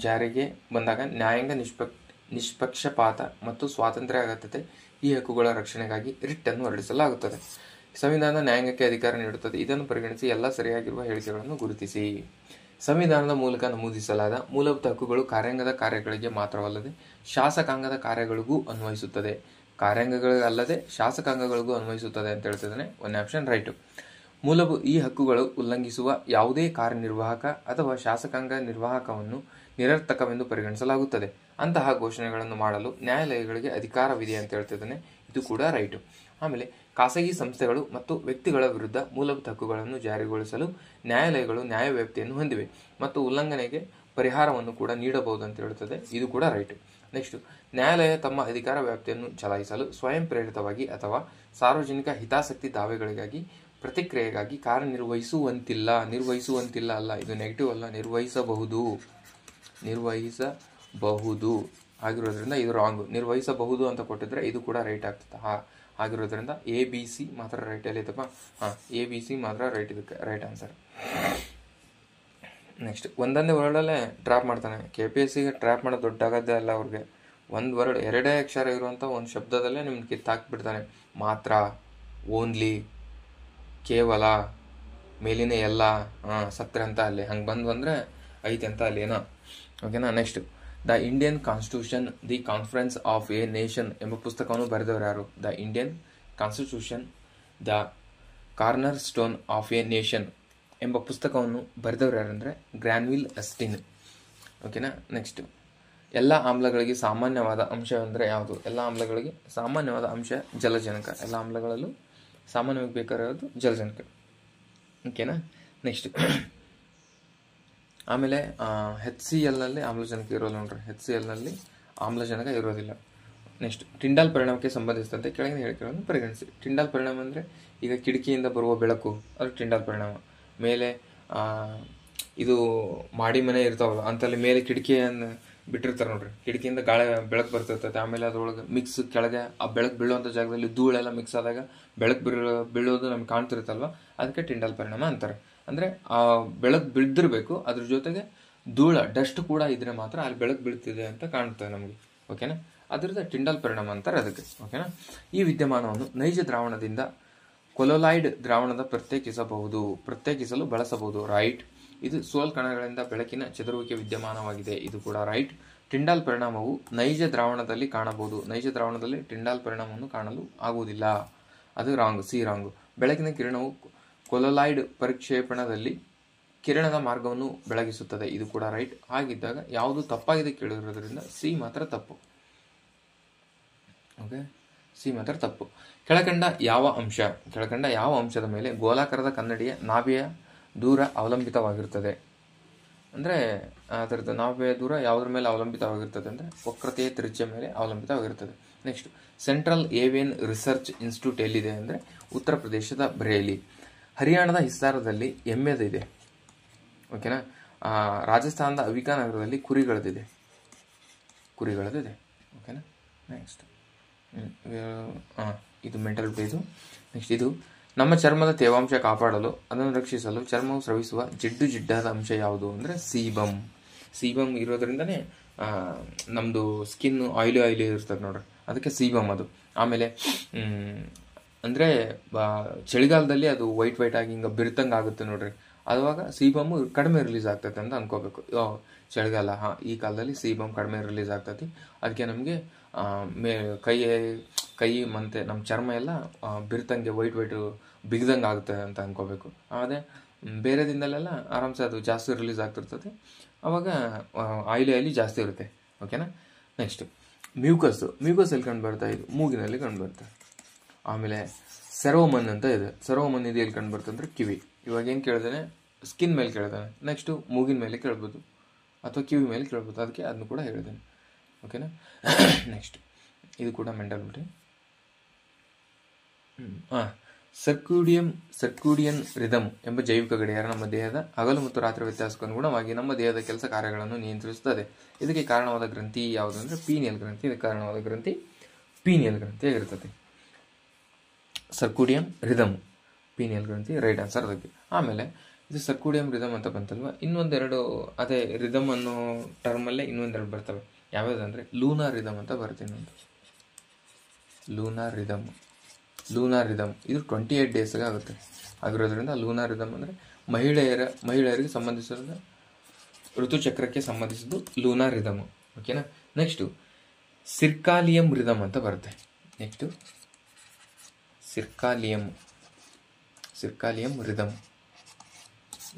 ಜಾರಿಗೆ ಬಂದಾಗ ನ್ಯಾಯಾಂಗ ನಿಷ್ಪಕ್ಷಪಾತ ಮತ್ತು ಸ್ವಾತಂತ್ರ್ಯ ಅಗತ್ಯತೆ ಈ ಹಕ್ಕುಗಳ ರಕ್ಷಣೆಗಾಗಿ ರಿಟ್ ಅನ್ನು ಹೊರಡಿಸಲಾಗುತ್ತದೆ. ಸಂವಿಧಾನ ನ್ಯಾಯಾಂಗಕ್ಕೆ ಅಧಿಕಾರ ನೀಡುತ್ತದೆ. ಇದನ್ನು ಪರಿಗಣಿಸಿ ಎಲ್ಲ ಸರಿಯಾಗಿರುವ ಹೇಳಿಕೆಗಳನ್ನು ಗುರುತಿಸಿ. ಸಂವಿಧಾನದ ಮೂಲಕ ನಮೂದಿಸಲಾದ ಮೂಲಭೂತ ಹಕ್ಕುಗಳು ಕಾರ್ಯಾಂಗದ ಕಾರ್ಯಗಳಿಗೆ ಮಾತ್ರವಲ್ಲದೆ ಶಾಸಕಾಂಗದ ಕಾರ್ಯಗಳಿಗೂ ಅನ್ವಯಿಸುತ್ತದೆ. ಕಾರ್ಯಾಂಗಗಳಲ್ಲದೆ ಶಾಸಕಾಂಗಗಳಿಗೂ ಅನ್ವಯಿಸುತ್ತದೆ ಅಂತ ಹೇಳ್ತಿದ್ದಾನೆ. 1 ಆಪ್ಷನ್ ರೈಟು. ಈ ಹಕ್ಕುಗಳು ಉಲ್ಲಂಘಿಸುವ ಯಾವುದೇ ಕಾರ್ಯನಿರ್ವಾಹಕ ಅಥವಾ ಶಾಸಕಾಂಗ ನಿರ್ವಾಹಕವನ್ನು ನಿರರ್ಥಕವೆಂದು ಪರಿಗಣಿಸಲಾಗುತ್ತದೆ. ಅಂತಹ ಘೋಷಣೆಗಳನ್ನು ಮಾಡಲು ನ್ಯಾಯಾಲಯಗಳಿಗೆ ಅಧಿಕಾರವಿದೆ ಅಂತ ಹೇಳ್ತಿದ್ದಾನೆ. ಇದು ಕೂಡ ರೈಟು. ಆಮೇಲೆ ಖಾಸಗಿ ಸಂಸ್ಥೆಗಳು ಮತ್ತು ವ್ಯಕ್ತಿಗಳ ವಿರುದ್ಧ ಮೂಲಭೂತ ಹಕ್ಕುಗಳನ್ನು ಜಾರಿಗೊಳಿಸಲು ನ್ಯಾಯಾಲಯಗಳು ನ್ಯಾಯವ್ಯಾಪ್ತಿಯನ್ನು ಹೊಂದಿವೆ ಮತ್ತು ಉಲ್ಲಂಘನೆಗೆ ಪರಿಹಾರವನ್ನು ಕೂಡ ನೀಡಬಹುದು ಅಂತ ಹೇಳುತ್ತದೆ. ಇದು ಕೂಡ ರೈಟು. ನೆಕ್ಸ್ಟ್, ನ್ಯಾಯಾಲಯ ತಮ್ಮ ಅಧಿಕಾರ ವ್ಯಾಪ್ತಿಯನ್ನು ಚಲಾಯಿಸಲು ಸ್ವಯಂ ಪ್ರೇರಿತವಾಗಿ ಅಥವಾ ಸಾರ್ವಜನಿಕ ಹಿತಾಸಕ್ತಿ ದಾವೆಗಳಿಗಾಗಿ ಪ್ರತಿಕ್ರಿಯೆಗಾಗಿ ಕಾರ್ಯನಿರ್ವಹಿಸುವಂತಿಲ್ಲ. ನಿರ್ವಹಿಸುವಂತಿಲ್ಲ ಅಲ್ಲ, ಇದು ನೆಗೆಟಿವ್ ಅಲ್ಲ. ನಿರ್ವಹಿಸಬಹುದು ಆಗಿರೋದ್ರಿಂದ ಇದು ರಾಂಗ್. ನಿರ್ವಹಿಸಬಹುದು ಅಂತ ಕೊಟ್ಟಿದ್ರೆ ಇದು ಕೂಡ ರೈಟ್ ಆಗ್ತದೆ. ಆಗಿರೋದ್ರಿಂದ ABC ಮಾತ್ರ ರೈಟ್. ಎಲ್ಲೈತಪ್ಪ? ABC ಮಾತ್ರ ರೈಟ್. ಇದಕ್ಕೆ ರೈಟ್ ಆನ್ಸರ್. ನೆಕ್ಸ್ಟ್, ಒಂದೊಂದೇ ವರ್ಡಲ್ಲೇ ಟ್ರ್ಯಾಪ್ ಮಾಡ್ತಾನೆ. KPSCಗೆ ಟ್ರ್ಯಾಪ್ ಮಾಡೋದು ದೊಡ್ಡ ಆಗೋದೇ ಅಲ್ಲ ಅವ್ರಿಗೆ. ಒಂದು ವರ್ಡ್, 2 ಅಕ್ಷರ ಇರುವಂಥ ಒಂದು ಶಬ್ದದಲ್ಲೇ ನಿಮ್ಗೆ ಕಿತ್ತಾಕ್ಬಿಡ್ತಾನೆ. ಮಾತ್ರ, ಓನ್ಲಿ, ಕೇವಲ, ಮೇಲಿನ ಎಲ್ಲ, ಸತ್ರ ಅಂತ ಅಲ್ಲಿ ಹಂಗೆ ಬಂದರೆ ಐತೆ ಅಂತ ಅಲ್ಲಿ ಏನೋ. ಓಕೆನಾ. Next, the Indian constitution the conference of A nation ಎಂಬ ಪುಸ್ತಕವನ್ನು ಬರೆದವರು ಯಾರು? The Indian constitution the corner stone of A nation ಎಂಬ ಪುಸ್ತಕವನ್ನು ಬರೆದವರು ಯಾರಂದರೆ ಗ್ರಾನ್ವಿಲ್ ಅಸ್ಟಿನ್. ಓಕೆನಾ. ನೆಕ್ಸ್ಟ್, ಎಲ್ಲ ಆಮ್ಲಗಳಿಗೆ ಸಾಮಾನ್ಯವಾದ ಅಂಶವೆಂದರೆ ಯಾವುದು? ಎಲ್ಲ ಆಮ್ಲಗಳಿಗೆ ಸಾಮಾನ್ಯವಾದ ಅಂಶ ಜಲಜನಕ. ಎಲ್ಲ ಆಮ್ಲಗಳಲ್ಲೂ ಸಾಮಾನ್ಯವಾಗಿ ಬೇಕಾಗಿರೋದು ಜಲಜನಕ. ಓಕೆನಾ. ನೆಕ್ಸ್ಟ್, ಆಮೇಲೆ HClನಲ್ಲಿ ಆಮ್ಲಜನಕ ಇರೋಲ್ಲ ನೋಡ್ರಿ. HClನಲ್ಲಿ ಆಮ್ಲಜನಕ ಇರೋದಿಲ್ಲ. ನೆಕ್ಸ್ಟ್, ಟಿಂಡಾಲ್ ಪರಿಣಾಮಕ್ಕೆ ಸಂಬಂಧಿಸಿದಂತೆ ಕೆಳಗಿನ ಹೇಳಿಕೆಗಳನ್ನು ಪರಿಗಣಿಸಿ. ಟಿಂಡಾಲ್ ಪರಿಣಾಮ ಅಂದರೆ ಈಗ ಕಿಟಕಿಯಿಂದ ಬರುವ ಬೆಳಕು, ಅದು ಟಿಂಡಾಲ್ ಪರಿಣಾಮ. ಮೇಲೆ ಇದು ಮಾಡಿ ಮನೆ ಇರ್ತಾವಲ್ಲ ಅಂತಲ್ಲಿ ಮೇಲೆ ಕಿಟಕಿಯನ್ನು ಬಿಟ್ಟಿರ್ತಾರೆ ನೋಡ್ರಿ. ಕಿಟಕಿಯಿಂದ ಬೆಳಕು ಬರ್ತಿರ್ತೈತೆ. ಆಮೇಲೆ ಅದ್ರೊಳಗೆ ಮಿಕ್ಸ್ ಕೆಳಗೆ ಆ ಬೆಳಕು ಬೀಳುವಂಥ ಜಾಗದಲ್ಲಿ ಧೂಳೆಲ್ಲ ಮಿಕ್ಸ್ ಆದಾಗ ಬೆಳಕು ಬೀಳೋದು ನಮ್ಗೆ ಕಾಣ್ತಿರುತ್ತಲ್ವ, ಅದಕ್ಕೆ ಟಿಂಡಾಲ್ ಪರಿಣಾಮ ಅಂತಾರೆ. ಅಂದರೆ ಆ ಬೆಳಕು ಬೀಳ್ದಿರಬೇಕು, ಅದ್ರ ಜೊತೆಗೆ ಡಸ್ಟ್ ಕೂಡ ಇದ್ರೆ ಮಾತ್ರ ಅಲ್ಲಿ ಬೆಳಕು ಬೀಳ್ತಿದೆ ಅಂತ ಕಾಣ್ತದೆ ನಮಗೆ. ಓಕೆನಾ. ಅದರಿಂದ ಟಿಂಡಾಲ್ ಪರಿಣಾಮ ಅಂತಾರೆ ಅದಕ್ಕೆ. ಓಕೆನಾ. ಈ ವಿದ್ಯಮಾನವನ್ನು ನೈಜ ದ್ರಾವಣದಿಂದ ಕೊಲೊಲಾಯ್ಡ್ ದ್ರಾವಣದ ಪ್ರತ್ಯೇಕಿಸಲು ಬಳಸಬಹುದು. ರೈಟ್. ಇದು ಸೋಲ್ ಕಣಗಳಿಂದ ಬೆಳಕಿನ ಚೆದರುವಿಕೆ ವಿದ್ಯಮಾನವಾಗಿದೆ. ಇದು ಕೂಡ ರೈಟ್. ಟಿಂಡಾಲ್ ಪರಿಣಾಮವು ನೈಜ ದ್ರಾವಣದಲ್ಲಿ ಕಾಣಬಹುದು. ನೈಜ ದ್ರಾವಣದಲ್ಲಿ ಟಿಂಡಾಲ್ ಪರಿಣಾಮವನ್ನು ಕಾಣಲು ಆಗುವುದಿಲ್ಲ. ಅದು ರಾಂಗ್. C wrong. ಬೆಳಕಿನ ಕಿರಣವು ಕೊಲೊಲಾಯ್ಡ್ ಪರಿಕ್ಷೇಪಣದಲ್ಲಿ ಕಿರಣದ ಮಾರ್ಗವನ್ನು ಬೆಳಗಿಸುತ್ತದೆ. ಇದು ಕೂಡ ರೈಟ್. ಹಾಗಿದ್ದಾಗ ಯಾವುದು ತಪ್ಪಾಗಿದೆ ಕೇಳಿರೋದ್ರಿಂದ ಸಿ ಮಾತ್ರ ತಪ್ಪು. ಓಕೆ, ಸಿ ಮಾತ್ರ ತಪ್ಪು. ಕೆಳಕಂಡ ಯಾವ ಅಂಶದ ಮೇಲೆ ಗೋಲಾಕಾರದ ಕನ್ನಡಿಯ ನಾಭಿಯ ದೂರ ಅವಲಂಬಿತವಾಗಿರುತ್ತದೆ? ಅಂದರೆ ಅದರದ್ದು ನಾಭಿಯ ದೂರ ಯಾವುದ್ರ ಮೇಲೆ ಅವಲಂಬಿತವಾಗಿರ್ತದೆ ಅಂದರೆ ವಕ್ರತೆಯ ತ್ರಿಜ್ಯ ಮೇಲೆ ಅವಲಂಬಿತವಾಗಿರ್ತದೆ. Next, central avian research institute ಎಲ್ಲಿದೆ ಅಂದರೆ ಉತ್ತರ ಪ್ರದೇಶದ ಬರೇಲಿ. ಹರಿಯಾಣದ ಹಿಸಾರದಲ್ಲಿ ಎಮ್ಮೆದಿದೆ. ಓಕೆನಾ. ರಾಜಸ್ಥಾನದ ಅವಿಕಾ ನಗರದಲ್ಲಿ ಕುರಿಗಳದಿದೆ. ಓಕೆನಾ. ನೆಕ್ಸ್ಟ್ ಇದು ಮೆಂಟಲ್ ಇದು. ನೆಕ್ಸ್ಟ್ ಇದು ನಮ್ಮ ಚರ್ಮದ ತೇವಾಂಶ ಕಾಪಾಡಲು ಅದನ್ನು ರಕ್ಷಿಸಲು ಚರ್ಮವು ಸ್ರವಿಸುವ ಜಿಡ್ಡಾದ ಅಂಶ ಯಾವುದು ಅಂದರೆ ಸೀಬಮ್ ಇರೋದ್ರಿಂದನೇ ನಮ್ಮದು ಸ್ಕಿನ್ ಆಯಿಲಿ ಇರ್ತದೆ ನೋಡ್ರಿ, ಅದಕ್ಕೆ ಸೀಬಮ್ ಅದು. ಆಮೇಲೆ ಅಂದರೆ ಚಳಿಗಾಲದಲ್ಲಿ ಅದು ವೈಟ್ ಆಗಿ ಹಿಂಗೆ ಬಿರ್ತಂಗೆ ಆಗುತ್ತೆ ನೋಡ್ರಿ, ಅವಾಗ ಸೀಬಮ್ಮು ಕಡಿಮೆ ರಿಲೀಸ್ ಆಗ್ತೈತೆ ಅಂತ ಅನ್ಕೋಬೇಕು. ಚಳಿಗಾಲ ಈ ಕಾಲದಲ್ಲಿ ಸೀಬಮ್ ಕಡಿಮೆ ರಿಲೀಸ್ ಆಗ್ತೈತಿ. ಅದಕ್ಕೆ ನಮಗೆ ಕೈ ಮತ್ತು ನಮ್ಮ ಚರ್ಮ ಎಲ್ಲ ಬಿರ್ತಂಗೆ ವೈಟ್ ಬಿಗ್ದಂಗೆ ಆಗುತ್ತೆ ಅಂತ ಅನ್ಕೋಬೇಕು. ಅದೇ ಬೇರೆ ದಿನದಲ್ಲೆಲ್ಲ ಆರಾಮ್ಸೆ ಅದು ಜಾಸ್ತಿ ರಿಲೀಸ್ ಆಗ್ತಿರ್ತದೆ, ಅವಾಗ ಆಯಿಲಿ ಜಾಸ್ತಿ ಇರುತ್ತೆ. ಓಕೆನಾ. ನೆಕ್ಸ್ಟ್ ಮ್ಯೂಕಸ್ ಎಲ್ಲಿ ಕಂಡು ಬರ್ತಾ, ಇದು ಮೂಗಿನಲ್ಲಿ ಕಂಡು ಬರ್ತದೆ. ಆಮೇಲೆ ಸೆರೋಮನ್ ಅಂತ ಇದೆ. ಸೆರೋಮನ್ ಇದು ಎಲ್ಲಿ ಕಂಡು ಬರ್ತದೆ ಅಂದರೆ ಕಿವಿ. ಇವಾಗ ಏನು ಕೇಳಿದಾನೆ, ಸ್ಕಿನ್ ಮೇಲೆ ಕೇಳಿದಾನೆ. ನೆಕ್ಸ್ಟು ಮೂಗಿನ ಮೇಲೆ ಕೇಳ್ಬೋದು ಅಥವಾ ಕಿವಿ ಮೇಲೆ ಕೇಳ್ಬೋದು, ಅದಕ್ಕೆ ಅದನ್ನು ಕೂಡ ಹೇಳಿದ್ದೇನೆ. ಓಕೆನಾ. ನೆಕ್ಸ್ಟ್ ಇದು ಕೂಡ ಮೆಂಟಾಲಿಟಿ. ಸರ್ಕ್ಯೂಡಿಯನ್ ರಿದಮ್ ಎಂಬ ಜೈವಿಕ ಗಡಿಯಾರ ನಮ್ಮ ದೇಹದ ಹಗಲು ಮತ್ತು ರಾತ್ರಿ ವ್ಯತ್ಯಾಸಕ್ಕೆ ಅನುಗುಣವಾಗಿ ನಮ್ಮ ದೇಹದ ಕೆಲಸ ಕಾರ್ಯಗಳನ್ನು ನಿಯಂತ್ರಿಸುತ್ತದೆ. ಇದಕ್ಕೆ ಕಾರಣವಾದ ಗ್ರಂಥಿ ಯಾವುದು ಅಂದರೆ ಪೀನಿಯಲ್ ಗ್ರಂಥಿ. ಇದಕ್ಕೆ ಕಾರಣವಾದ ಗ್ರಂಥಿ ಪೀನಿಯಲ್ ಗ್ರಂಥಿ ಆಗಿರ್ತದೆ. ಸರ್ಕ್ಯೂಡಿಯಂ ರಿದಮ್, ಪೀನಿಯಲ್ ಗ್ರಂಥಿ ರೈಟ್ ಆನ್ಸರ್ ಅದಕ್ಕೆ. ಆಮೇಲೆ ಇದು ಸರ್ಕ್ಯೂಡಿಯಂ ರಿದಮ್ ಅಂತ ಬಂತಲ್ವ, ಇನ್ನೊಂದೆರಡು ಅದೇ ರಿದಮ್ ಅನ್ನೋ ಟರ್ಮಲ್ಲೇ ಇನ್ನೊಂದೆರಡು ಬರ್ತವೆ. ಯಾವ್ಯಾವುದಂದರೆ ಲೂನಾರ್ ರಿದಮ್ ಅಂತ ಬರ್ತೀನಿ ಒಂದು. ಲೂನಾರ್ ರಿದಮ್ ಇದು 28 ಡೇಸ್ಗೆ ಆಗುತ್ತೆ. ಆಗಿರೋದ್ರಿಂದ ಲೂನಾರ್ ರಿದಮ್ ಅಂದರೆ ಮಹಿಳೆಯರಿಗೆ ಸಂಬಂಧಿಸಿದ ಋತುಚಕ್ರಕ್ಕೆ ಸಂಬಂಧಿಸಿದ್ದು ಲೂನಾರ್ ರಿದಮ್. ಓಕೆನಾ. ನೆಕ್ಸ್ಟು ಸಿರ್ಕಾಲಿಯಂ ರಿದಮ್ ಅಂತ ಬರುತ್ತೆ. ನೆಕ್ಸ್ಟು ಸಿರ್ಕಾಲಿಯಂ ರಿದಮ್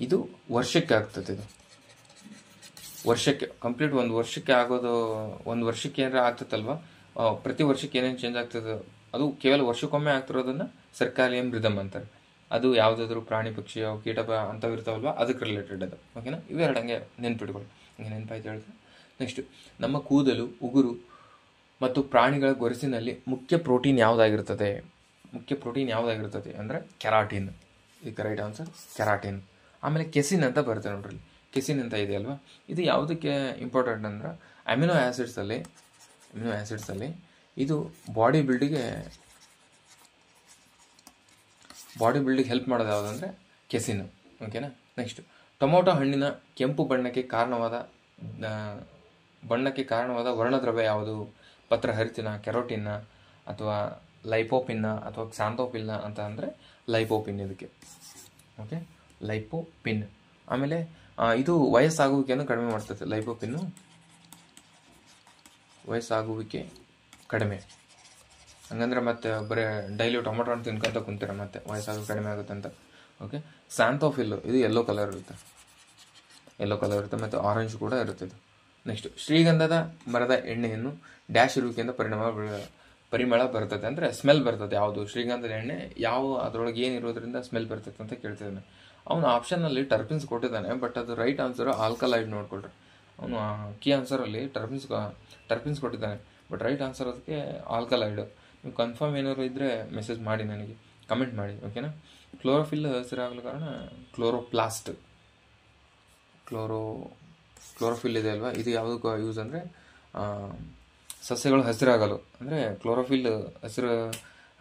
ಇದು ವರ್ಷಕ್ಕೆ ಆಗ್ತದೆ. ಇದು ವರ್ಷಕ್ಕೆ ಕಂಪ್ಲೀಟ್ ಒಂದು ವರ್ಷಕ್ಕೆ ಆಗೋದು. ಒಂದು ವರ್ಷಕ್ಕೆ ಏನಾರ ಆಗ್ತದಲ್ವ, ಪ್ರತಿ ವರ್ಷಕ್ಕೆ ಏನೇನು ಚೇಂಜ್ ಆಗ್ತದೆ ಅದು ಕೇವಲ ವರ್ಷಕ್ಕೊಮ್ಮೆ ಆಗ್ತಿರೋದನ್ನು ಸರ್ಕಾಲಿಯಂ ರಿದಮ್ ಅಂತಾರೆ. ಅದು ಯಾವುದಾದ್ರೂ ಪ್ರಾಣಿ ಪಕ್ಷಿ ಕೀಟ ಅಂಥವು ಇರ್ತಾವಲ್ವ, ಅದಕ್ಕೆ ರಿಲೇಟೆಡ್ ಅದು. ಓಕೆನಾ. ಇವೆರಡು ಹಂಗೆ ನೆನ್ಪಿಟ್ಕೊಳ್ಳಿ, ಹಂಗೆ ನೆನಪಾಯ್ತು ಹೇಳ್ತಾರೆ. ನೆಕ್ಸ್ಟ್ ನಮ್ಮ ಕೂದಲು, ಉಗುರು ಮತ್ತು ಪ್ರಾಣಿಗಳ ಗೊರಸಿನಲ್ಲಿ ಮುಖ್ಯ ಪ್ರೋಟೀನ್ ಯಾವುದಾಗಿರ್ತದೆ ಅಂದರೆ ಕೆರಾಟಿನ್. ಇದಕ್ಕೆ ರೈಟ್ ಆನ್ಸರ್ ಕೆರಾಟಿನ್. ಆಮೇಲೆ ಕೆಸಿನ್ ಅಂತ ಬರುತ್ತೆ ನೋಡ್ರಿ, ಕೆಸಿನ್ ಅಂತ ಇದೆ ಅಲ್ವಾ. ಇದು ಯಾವುದಕ್ಕೆ ಇಂಪಾರ್ಟೆಂಟ್ ಅಂದ್ರೆ ಅಮಿನೋ ಆ್ಯಸಿಡ್ಸಲ್ಲಿ ಇದು ಬಾಡಿ ಬಿಲ್ಡಿಗೆ ಹೆಲ್ಪ್ ಮಾಡೋದು ಯಾವುದಂದರೆ ಕೆಸಿನ್. ಓಕೆನಾ. ನೆಕ್ಸ್ಟ್ ಟೊಮೊಟೊ ಹಣ್ಣಿನ ಕೆಂಪು ಬಣ್ಣಕ್ಕೆ ಕಾರಣವಾದ ವರ್ಣದ್ರವ್ಯ ಯಾವುದು? ಪತ್ರಹರಿತಿನ, ಕೆರೋಟಿನ್ನ ಅಥವಾ ಲೈಪೋಪಿನ್ನ ಅಥವಾ ಕ್ಸಾಂಥೋಪಿನ್ನ ಅಂತ ಅಂದರೆ ಲೈಪೋಪಿನ್ ಇದಕ್ಕೆ. ಓಕೆ, ಲೈಪೋಪಿನ್. ಆಮೇಲೆ ಇದು ವಯಸ್ಸಾಗುವಿಕೆಯನ್ನು ಕಡಿಮೆ ಮಾಡ್ತದೆ. ಲೈಪೋಪಿನ್ನು ವಯಸ್ಸಾಗುವಿಕೆ ಕಡಿಮೆ. ಹಂಗಂದ್ರೆ ಮತ್ತೆ ಬರೀ ಡೈಲಿ ಟೊಮೊಟೊ ಹಣ್ಣು ತಿನ್ಕೊಂತ ಕುಂತೀರ ಮತ್ತೆ ವಯಸ್ಸಾಗೋದು ಕಡಿಮೆ ಆಗುತ್ತೆ ಅಂತ. ಓಕೆ, ಸ್ಯಾಂಥೋಫಿಲ್ಲು ಇದು ಯೆಲ್ಲೋ ಕಲರ್ ಇರುತ್ತೆ ಮತ್ತು ಆರೆಂಜ್ ಕೂಡ ಇರುತ್ತೆ ಇದು. ನೆಕ್ಸ್ಟ್ ಶ್ರೀಗಂಧದ ಮರದ ಎಣ್ಣೆಯನ್ನು ಡ್ಯಾಶ್ ಇರುವಿಕೆಯಿಂದ ಪರಿಮಳ ಬರ್ತದೆ, ಅಂದರೆ ಸ್ಮೆಲ್ ಬರ್ತದೆ. ಯಾವುದು ಶ್ರೀಗಂಧದ ಎಣ್ಣೆ ಯಾವ ಅದರೊಳಗೆ ಏನಿರೋದ್ರಿಂದ ಸ್ಮೆಲ್ ಬರ್ತದೆ ಅಂತ ಕೇಳ್ತಿದ್ದಾನೆ. ಅವನು ಆಪ್ಷನಲ್ಲಿ ಟರ್ಪಿನ್ಸ್ ಕೊಟ್ಟಿದ್ದಾನೆ, ಬಟ್ ಅದು ರೈಟ್ ಆನ್ಸರು ಆಲ್ಕಲೈಡ್. ನೋಡ್ಕೊಳ್ರಿ, ಅವನು ಕೀ ಆನ್ಸರಲ್ಲಿ ಟರ್ಪಿನ್ಸ್ ಕೊಟ್ಟಿದ್ದಾನೆ, ಬಟ್ ರೈಟ್ ಆನ್ಸರ್ ಅದಕ್ಕೆ ಆಲ್ಕಲೈಡ್. ನೀವು ಕನ್ಫರ್ಮ್ ಏನಾದ್ರು ಇದ್ದರೆ ಮೆಸೇಜ್ ಮಾಡಿ, ನನಗೆ ಕಮೆಂಟ್ ಮಾಡಿ. ಓಕೆನಾ. ಕ್ಲೋರೋಫಿಲ್ ಹಸಿರಾಗಲು ಕಾರಣ ಕ್ಲೋರೋಪ್ಲಾಸ್ಟ್. ಕ್ಲೋರೋಫಿಲ್ ಇದೆ ಅಲ್ವಾ, ಇದು ಯಾವುದಕ್ಕೂ ಯೂಸ್ ಅಂದರೆ ಸಸ್ಯಗಳು ಹಸಿರಾಗಲು, ಅಂದರೆ ಕ್ಲೋರೋಫಿಲ್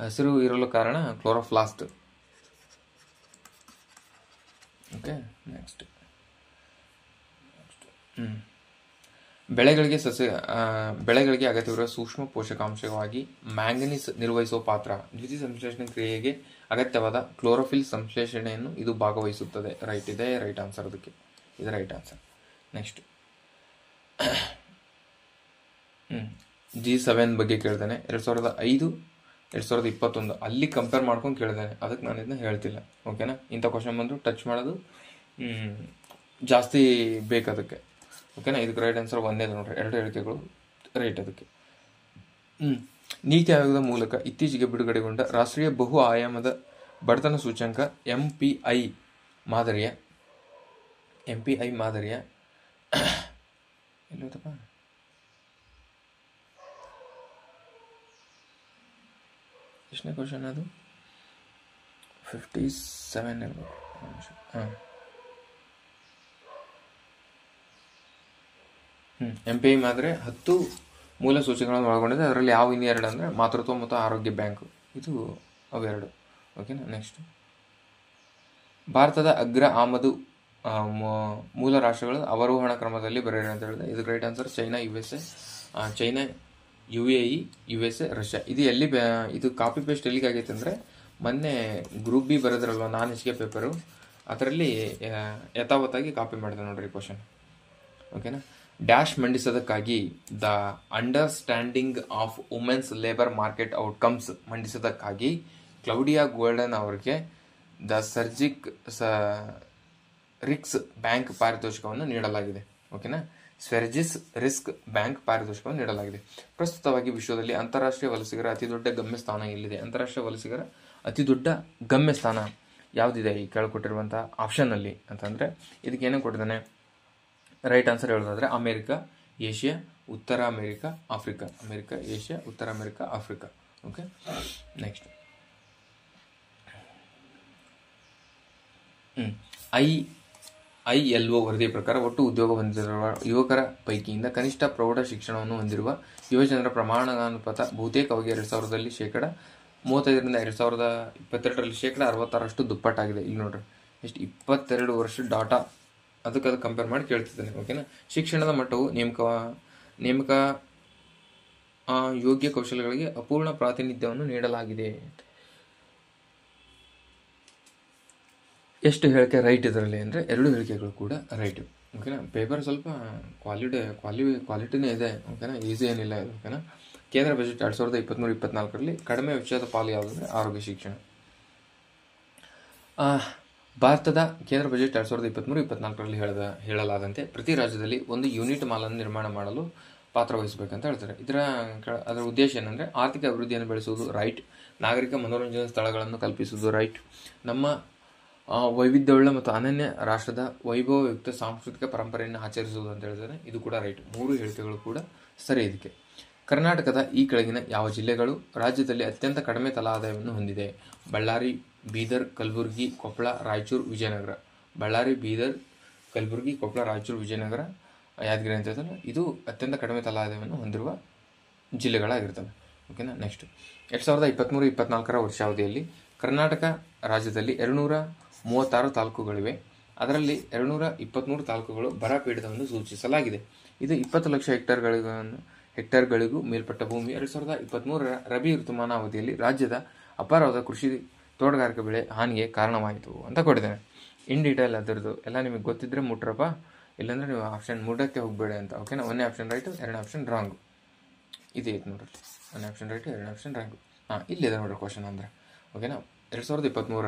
ಹಸಿರು ಇರಲು ಕಾರಣ ಕ್ಲೋರೋಪ್ಲಾಸ್ಟ್. ಓಕೆ, ನೆಕ್ಸ್ಟ್ ಬೆಳೆಗಳಿಗೆ ಅಗತ್ಯವಿರುವ ಸೂಕ್ಷ್ಮ ಪೋಷಕಾಂಶವಾಗಿ ಮ್ಯಾಂಗನೀಸ್ ನಿರ್ವಹಿಸುವ ಪಾತ್ರ. ದ್ವಿತೀಯ ಸಂಶ್ಲೇಷಣೆ ಕ್ರಿಯೆಗೆ ಅಗತ್ಯವಾದ ಕ್ಲೋರೋಫಿಲ್ ಸಂಶ್ಲೇಷಣೆಯನ್ನು ಇದು ಭಾಗವಹಿಸುತ್ತದೆ. ರೈಟ್ ಇದೆ, ರೈಟ್ ಆನ್ಸರ್ ಅದಕ್ಕೆ, ಇದು ರೈಟ್ ಆನ್ಸರ್. ನೆಕ್ಸ್ಟ್ G7 ಬಗ್ಗೆ ಕೇಳ್ತಾನೆ. 2005 2021 ಅಲ್ಲಿ ಕಂಪೇರ್ ಮಾಡ್ಕೊಂಡು ಕೇಳಿದ್ದಾನೆ, ಅದಕ್ಕೆ ನಾನು ಇದನ್ನ ಹೇಳ್ತಿಲ್ಲ. ಓಕೆನಾ. ಇಂಥ ಕ್ವಶನ್ ಬಂದು ಟಚ್ ಮಾಡೋದು ಜಾಸ್ತಿ ಬೇಕದಕ್ಕೆ. ಓಕೆನಾ. ಇದಕ್ಕೆ ರೈಟ್ ಆನ್ಸರ್ ಒಂದೇ ನೋಡ್ರಿ, 2 ಹೇಳಿಕೆಗಳು ರೈಟ್ ಅದಕ್ಕೆ. ನೀತಿ ಆಯೋಗದ ಮೂಲಕ ಇತ್ತೀಚೆಗೆ ಬಿಡುಗಡೆಗೊಂಡ ರಾಷ್ಟ್ರೀಯ ಬಹು ಆಯಾಮದ ಬಡತನ ಸೂಚ್ಯಂಕ MPI ಮಾದರಿಯ ಎಲ್ಲೋದಪ್ಪ, ಎಷ್ಟನೇ ಕ್ವಶನ್ ಅದು? 57 ಇರ್ಬೇಕು. MPI ಮಾದರಿ 10 ಮೂಲ ಸೂಚನೆಗಳನ್ನು ಒಳಗೊಂಡಿದೆ. ಅದರಲ್ಲಿ ಯಾವ ಇನ್ನೆರಡು ಅಂದರೆ ಮಾತೃತ್ವ ಮತ್ತು ಆರೋಗ್ಯ ಬ್ಯಾಂಕ್, ಇದು ಅವೆರಡು. ಓಕೆನಾ. ನೆಕ್ಸ್ಟ್, ಭಾರತದ ಅಗ್ರ ಆಮದು ಮೂಲ ರಾಷ್ಟ್ರಗಳು ಅವರೋಹಣ ಕ್ರಮದಲ್ಲಿ ಬರೆಯಿರಿ ಅಂತ ಹೇಳಿದೆ. ಇದು right answer China, USA, China, UAE, USA, Russia. ಇದು ಎಲ್ಲಿ ಇದು ಕಾಪಿ ಪೇಸ್ಟ್ ಎಲ್ಲಿಗೆ ಆಗೈತೆ ಅಂದರೆ ಮೊನ್ನೆ ಗ್ರೂಪ್ ಬಿ ಬರೆದ್ರಲ್ವ ನಾನ್ HK ಪೇಪರು, ಅದರಲ್ಲಿ ಯಥಾವತ್ತಾಗಿ ಕಾಪಿ ಮಾಡಿದೆ ನೋಡ್ರಿ ಕ್ವಶನ್. ಓಕೆನಾ. ಡ್ಯಾಶ್ ಮಂಡಿಸೋದಕ್ಕಾಗಿ the understanding of women's labour market outcomes ಮಂಡಿಸೋದಕ್ಕಾಗಿ ಕ್ಲೌಡಿಯಾ ಗೋಲ್ಡನ್ ಅವರಿಗೆ ದ ರಿಕ್ಸ್ ಬ್ಯಾಂಕ್ ಪಾರಿತೋಷಿಕವನ್ನು ನೀಡಲಾಗಿದೆ. ಓಕೆನಾ. ಸ್ವೆರ್ಜಿಸ್ ರಿಸ್ಕ್ ಬ್ಯಾಂಕ್ ಪಾರಿತೋಷಿಕವನ್ನು ನೀಡಲಾಗಿದೆ. ಪ್ರಸ್ತುತವಾಗಿ ವಿಶ್ವದಲ್ಲಿ ಅಂತಾರಾಷ್ಟ್ರೀಯ ವಲಸಿಗರ ಅತಿದೊಡ್ಡ ಗಮ್ಯಸ್ಥಾನ ಎಲ್ಲಿದೆ? ಅಂತಾರಾಷ್ಟ್ರೀಯ ವಲಸಿಗರ ಅತಿದೊಡ್ಡ ಗಮ್ಯಸ್ಥಾನ ಯಾವುದಿದೆ ಈ ಕೆಳಕೊಟ್ಟಿರುವಂಥ ಆಪ್ಷನ್ನಲ್ಲಿ ಅಂತಂದರೆ ಇದಕ್ಕೆ ಏನೇನು ಕೊಟ್ಟಿದ್ದಾನೆ? ರೈಟ್ ಆನ್ಸರ್ ಹೇಳೋದಾದರೆ ಅಮೇರಿಕಾ, ಏಷ್ಯಾ, ಉತ್ತರ ಅಮೇರಿಕಾ, ಆಫ್ರಿಕಾ. ಅಮೇರಿಕಾ, ಏಷ್ಯಾ, ಉತ್ತರ America, Africa. Okay. Next, ILO ವರದಿಯ ಪ್ರಕಾರ ಒಟ್ಟು ಉದ್ಯೋಗ ಹೊಂದಿರುವ ಯುವಕರ ಪೈಕಿಯಿಂದ ಕನಿಷ್ಠ ಪ್ರೌಢ ಶಿಕ್ಷಣವನ್ನು ಹೊಂದಿರುವ ಯುವಜನರ ಪ್ರಮಾಣಾನುಪಾತ ಬಹುತೇಕವಾಗಿ 2000ರಲ್ಲಿ 35% 2022ರಲ್ಲಿ 66% ದುಪ್ಪಟ್ಟಾಗಿದೆ. ಇಲ್ಲಿ ನೋಡ್ರಿ ಎಷ್ಟು 22 ವರ್ಷ ಡಾಟಾ ಅದಕ್ಕೆ ಕಂಪೇರ್ ಮಾಡಿ ಕೇಳ್ತಿದ್ದಾನೆ. ಓಕೆನಾ. ಶಿಕ್ಷಣದ ಮಟ್ಟವು ನೇಮಕ ಯೋಗ್ಯ ಕೌಶಲ್ಯಗಳಿಗೆ ಅಪೂರ್ಣ ಪ್ರಾತಿನಿಧ್ಯವನ್ನು ನೀಡಲಾಗಿದೆ. ಎಷ್ಟು ಹೇಳಿಕೆ ರೈಟ್ ಇದರಲ್ಲಿ ಅಂದರೆ 2 ಹೇಳಿಕೆಗಳು ಕೂಡ ರೈಟ್. ಓಕೆನಾ. ಪೇಪರ್ ಸ್ವಲ್ಪ ಕ್ವಾಲಿಟಿನೇ ಇದೆ. ಓಕೆನಾ. ಈಸಿ ಏನಿಲ್ಲ ಇದು. ಓಕೆನಾ. ಕೇಂದ್ರ ಬಜೆಟ್ 2023-24ರಲ್ಲಿ ಕಡಿಮೆ ವೆಚ್ಚದ ಪಾಲು ಯಾವುದಂದರೆ ಆರೋಗ್ಯ ಶಿಕ್ಷಣ. ಭಾರತದ ಕೇಂದ್ರ ಬಜೆಟ್ 2023-24ರಲ್ಲಿ ಹೇಳಲಾದಂತೆ ಪ್ರತಿ ರಾಜ್ಯದಲ್ಲಿ 1 ಯೂನಿಟ್ ಮಾಲನ್ನು ನಿರ್ಮಾಣ ಮಾಡಲು ಪಾತ್ರವಹಿಸಬೇಕಂತ ಹೇಳ್ತಾರೆ. ಅದರ ಉದ್ದೇಶ ಏನಂದರೆ ಆರ್ಥಿಕ ಅಭಿವೃದ್ಧಿಯನ್ನು ಬೆಳೆಸುವುದು, ರೈಟ್. ನಾಗರಿಕ ಮನೋರಂಜನಾ ಸ್ಥಳಗಳನ್ನು ಕಲ್ಪಿಸುವುದು, ರೈಟ್. ನಮ್ಮ ವೈವಿಧ್ಯವುಳ್ಳ ಮತ್ತು ಅನನ್ಯ ರಾಷ್ಟ್ರದ ವೈಭವಯುಕ್ತ ಸಾಂಸ್ಕೃತಿಕ ಪರಂಪರೆಯನ್ನು ಆಚರಿಸುವುದು ಅಂತ ಹೇಳಿದರೆ ಇದು ಕೂಡ ರೈಟ್. 3 ಹೇಳಿಕೆಗಳು ಕೂಡ ಸರಿ. ಇದಕ್ಕೆ ಕರ್ನಾಟಕದ ಈ ಕೆಳಗಿನ ಯಾವ ಜಿಲ್ಲೆಗಳು ರಾಜ್ಯದಲ್ಲಿ ಅತ್ಯಂತ ಕಡಿಮೆ ತಲಾ ಆದಾಯವನ್ನು ಹೊಂದಿದೆ? ಬಳ್ಳಾರಿ, ಬೀದರ್, ಕಲಬುರಗಿ, ಕೊಪ್ಪಳ, ರಾಯಚೂರು, ವಿಜಯನಗರ. ಬಳ್ಳಾರಿ, ಬೀದರ್, ಕಲಬುರಗಿ, ಕೊಪ್ಪಳ, ರಾಯಚೂರು, ವಿಜಯನಗರ, ಯಾದಗಿರಿ ಅಂತ ಹೇಳ್ತಾರೆ. ಇದು ಅತ್ಯಂತ ಕಡಿಮೆ ತಲಾ ಆದಾಯವನ್ನು ಹೊಂದಿರುವ ಜಿಲ್ಲೆಗಳಾಗಿರ್ತವೆ. ಓಕೆನಾ. ನೆಕ್ಸ್ಟ್, 2023-24ರ ವರ್ಷಾವಧಿಯಲ್ಲಿ ಕರ್ನಾಟಕ ರಾಜ್ಯದಲ್ಲಿ 236 ತಾಲೂಕುಗಳಿವೆ. ಅದರಲ್ಲಿ 223 ತಾಲೂಕುಗಳು ಬರ ಪೀಡಿತವೆಂದು ಸೂಚಿಸಲಾಗಿದೆ. ಇದು 20 ಲಕ್ಷ ಹೆಕ್ಟೇರ್ಗಳಿಗೂ ಮೇಲ್ಪಟ್ಟ ಭೂಮಿ 2023ರ ರಬಿ ಋತುಮಾನ ಅವಧಿಯಲ್ಲಿ ರಾಜ್ಯದ ಅಪಾರವಾದ ಕೃಷಿ ತೋಟಗಾರಿಕೆ ಬೆಳೆ ಹಾನಿಗೆ ಕಾರಣವಾಯಿತು ಅಂತ ಕೊಟ್ಟಿದ್ದೇನೆ. ಇನ್ ಡೀಟೇಲ್ ಅದರದ್ದು ಎಲ್ಲ ನಿಮಗೆ ಗೊತ್ತಿದ್ರೆ ಮುಟ್ರಪ್ಪ, ಇಲ್ಲಾಂದರೆ ನೀವು ಆಪ್ಷನ್ ಮುಡಕ್ಕೆ ಹೋಗಬೇಡ ಅಂತ. ಓಕೆನಾ. 1ನೇ ಆಪ್ಷನ್ ರೈಟು, 2ನೇ ಆಪ್ಷನ್ ರಾಂಗು. ಇದೇ ಐತೆ ನೋಡ್ರಿ. 1ನೇ ಆಪ್ಷನ್ ರೈಟು, 2ನೇ ಆಪ್ಷನ್ ರಾಂಗು. ಇಲ್ಲಿದೆ ನೋಡ್ರಿ ಕ್ವಶನ್ ಅಂದರೆ. ಓಕೆನಾ.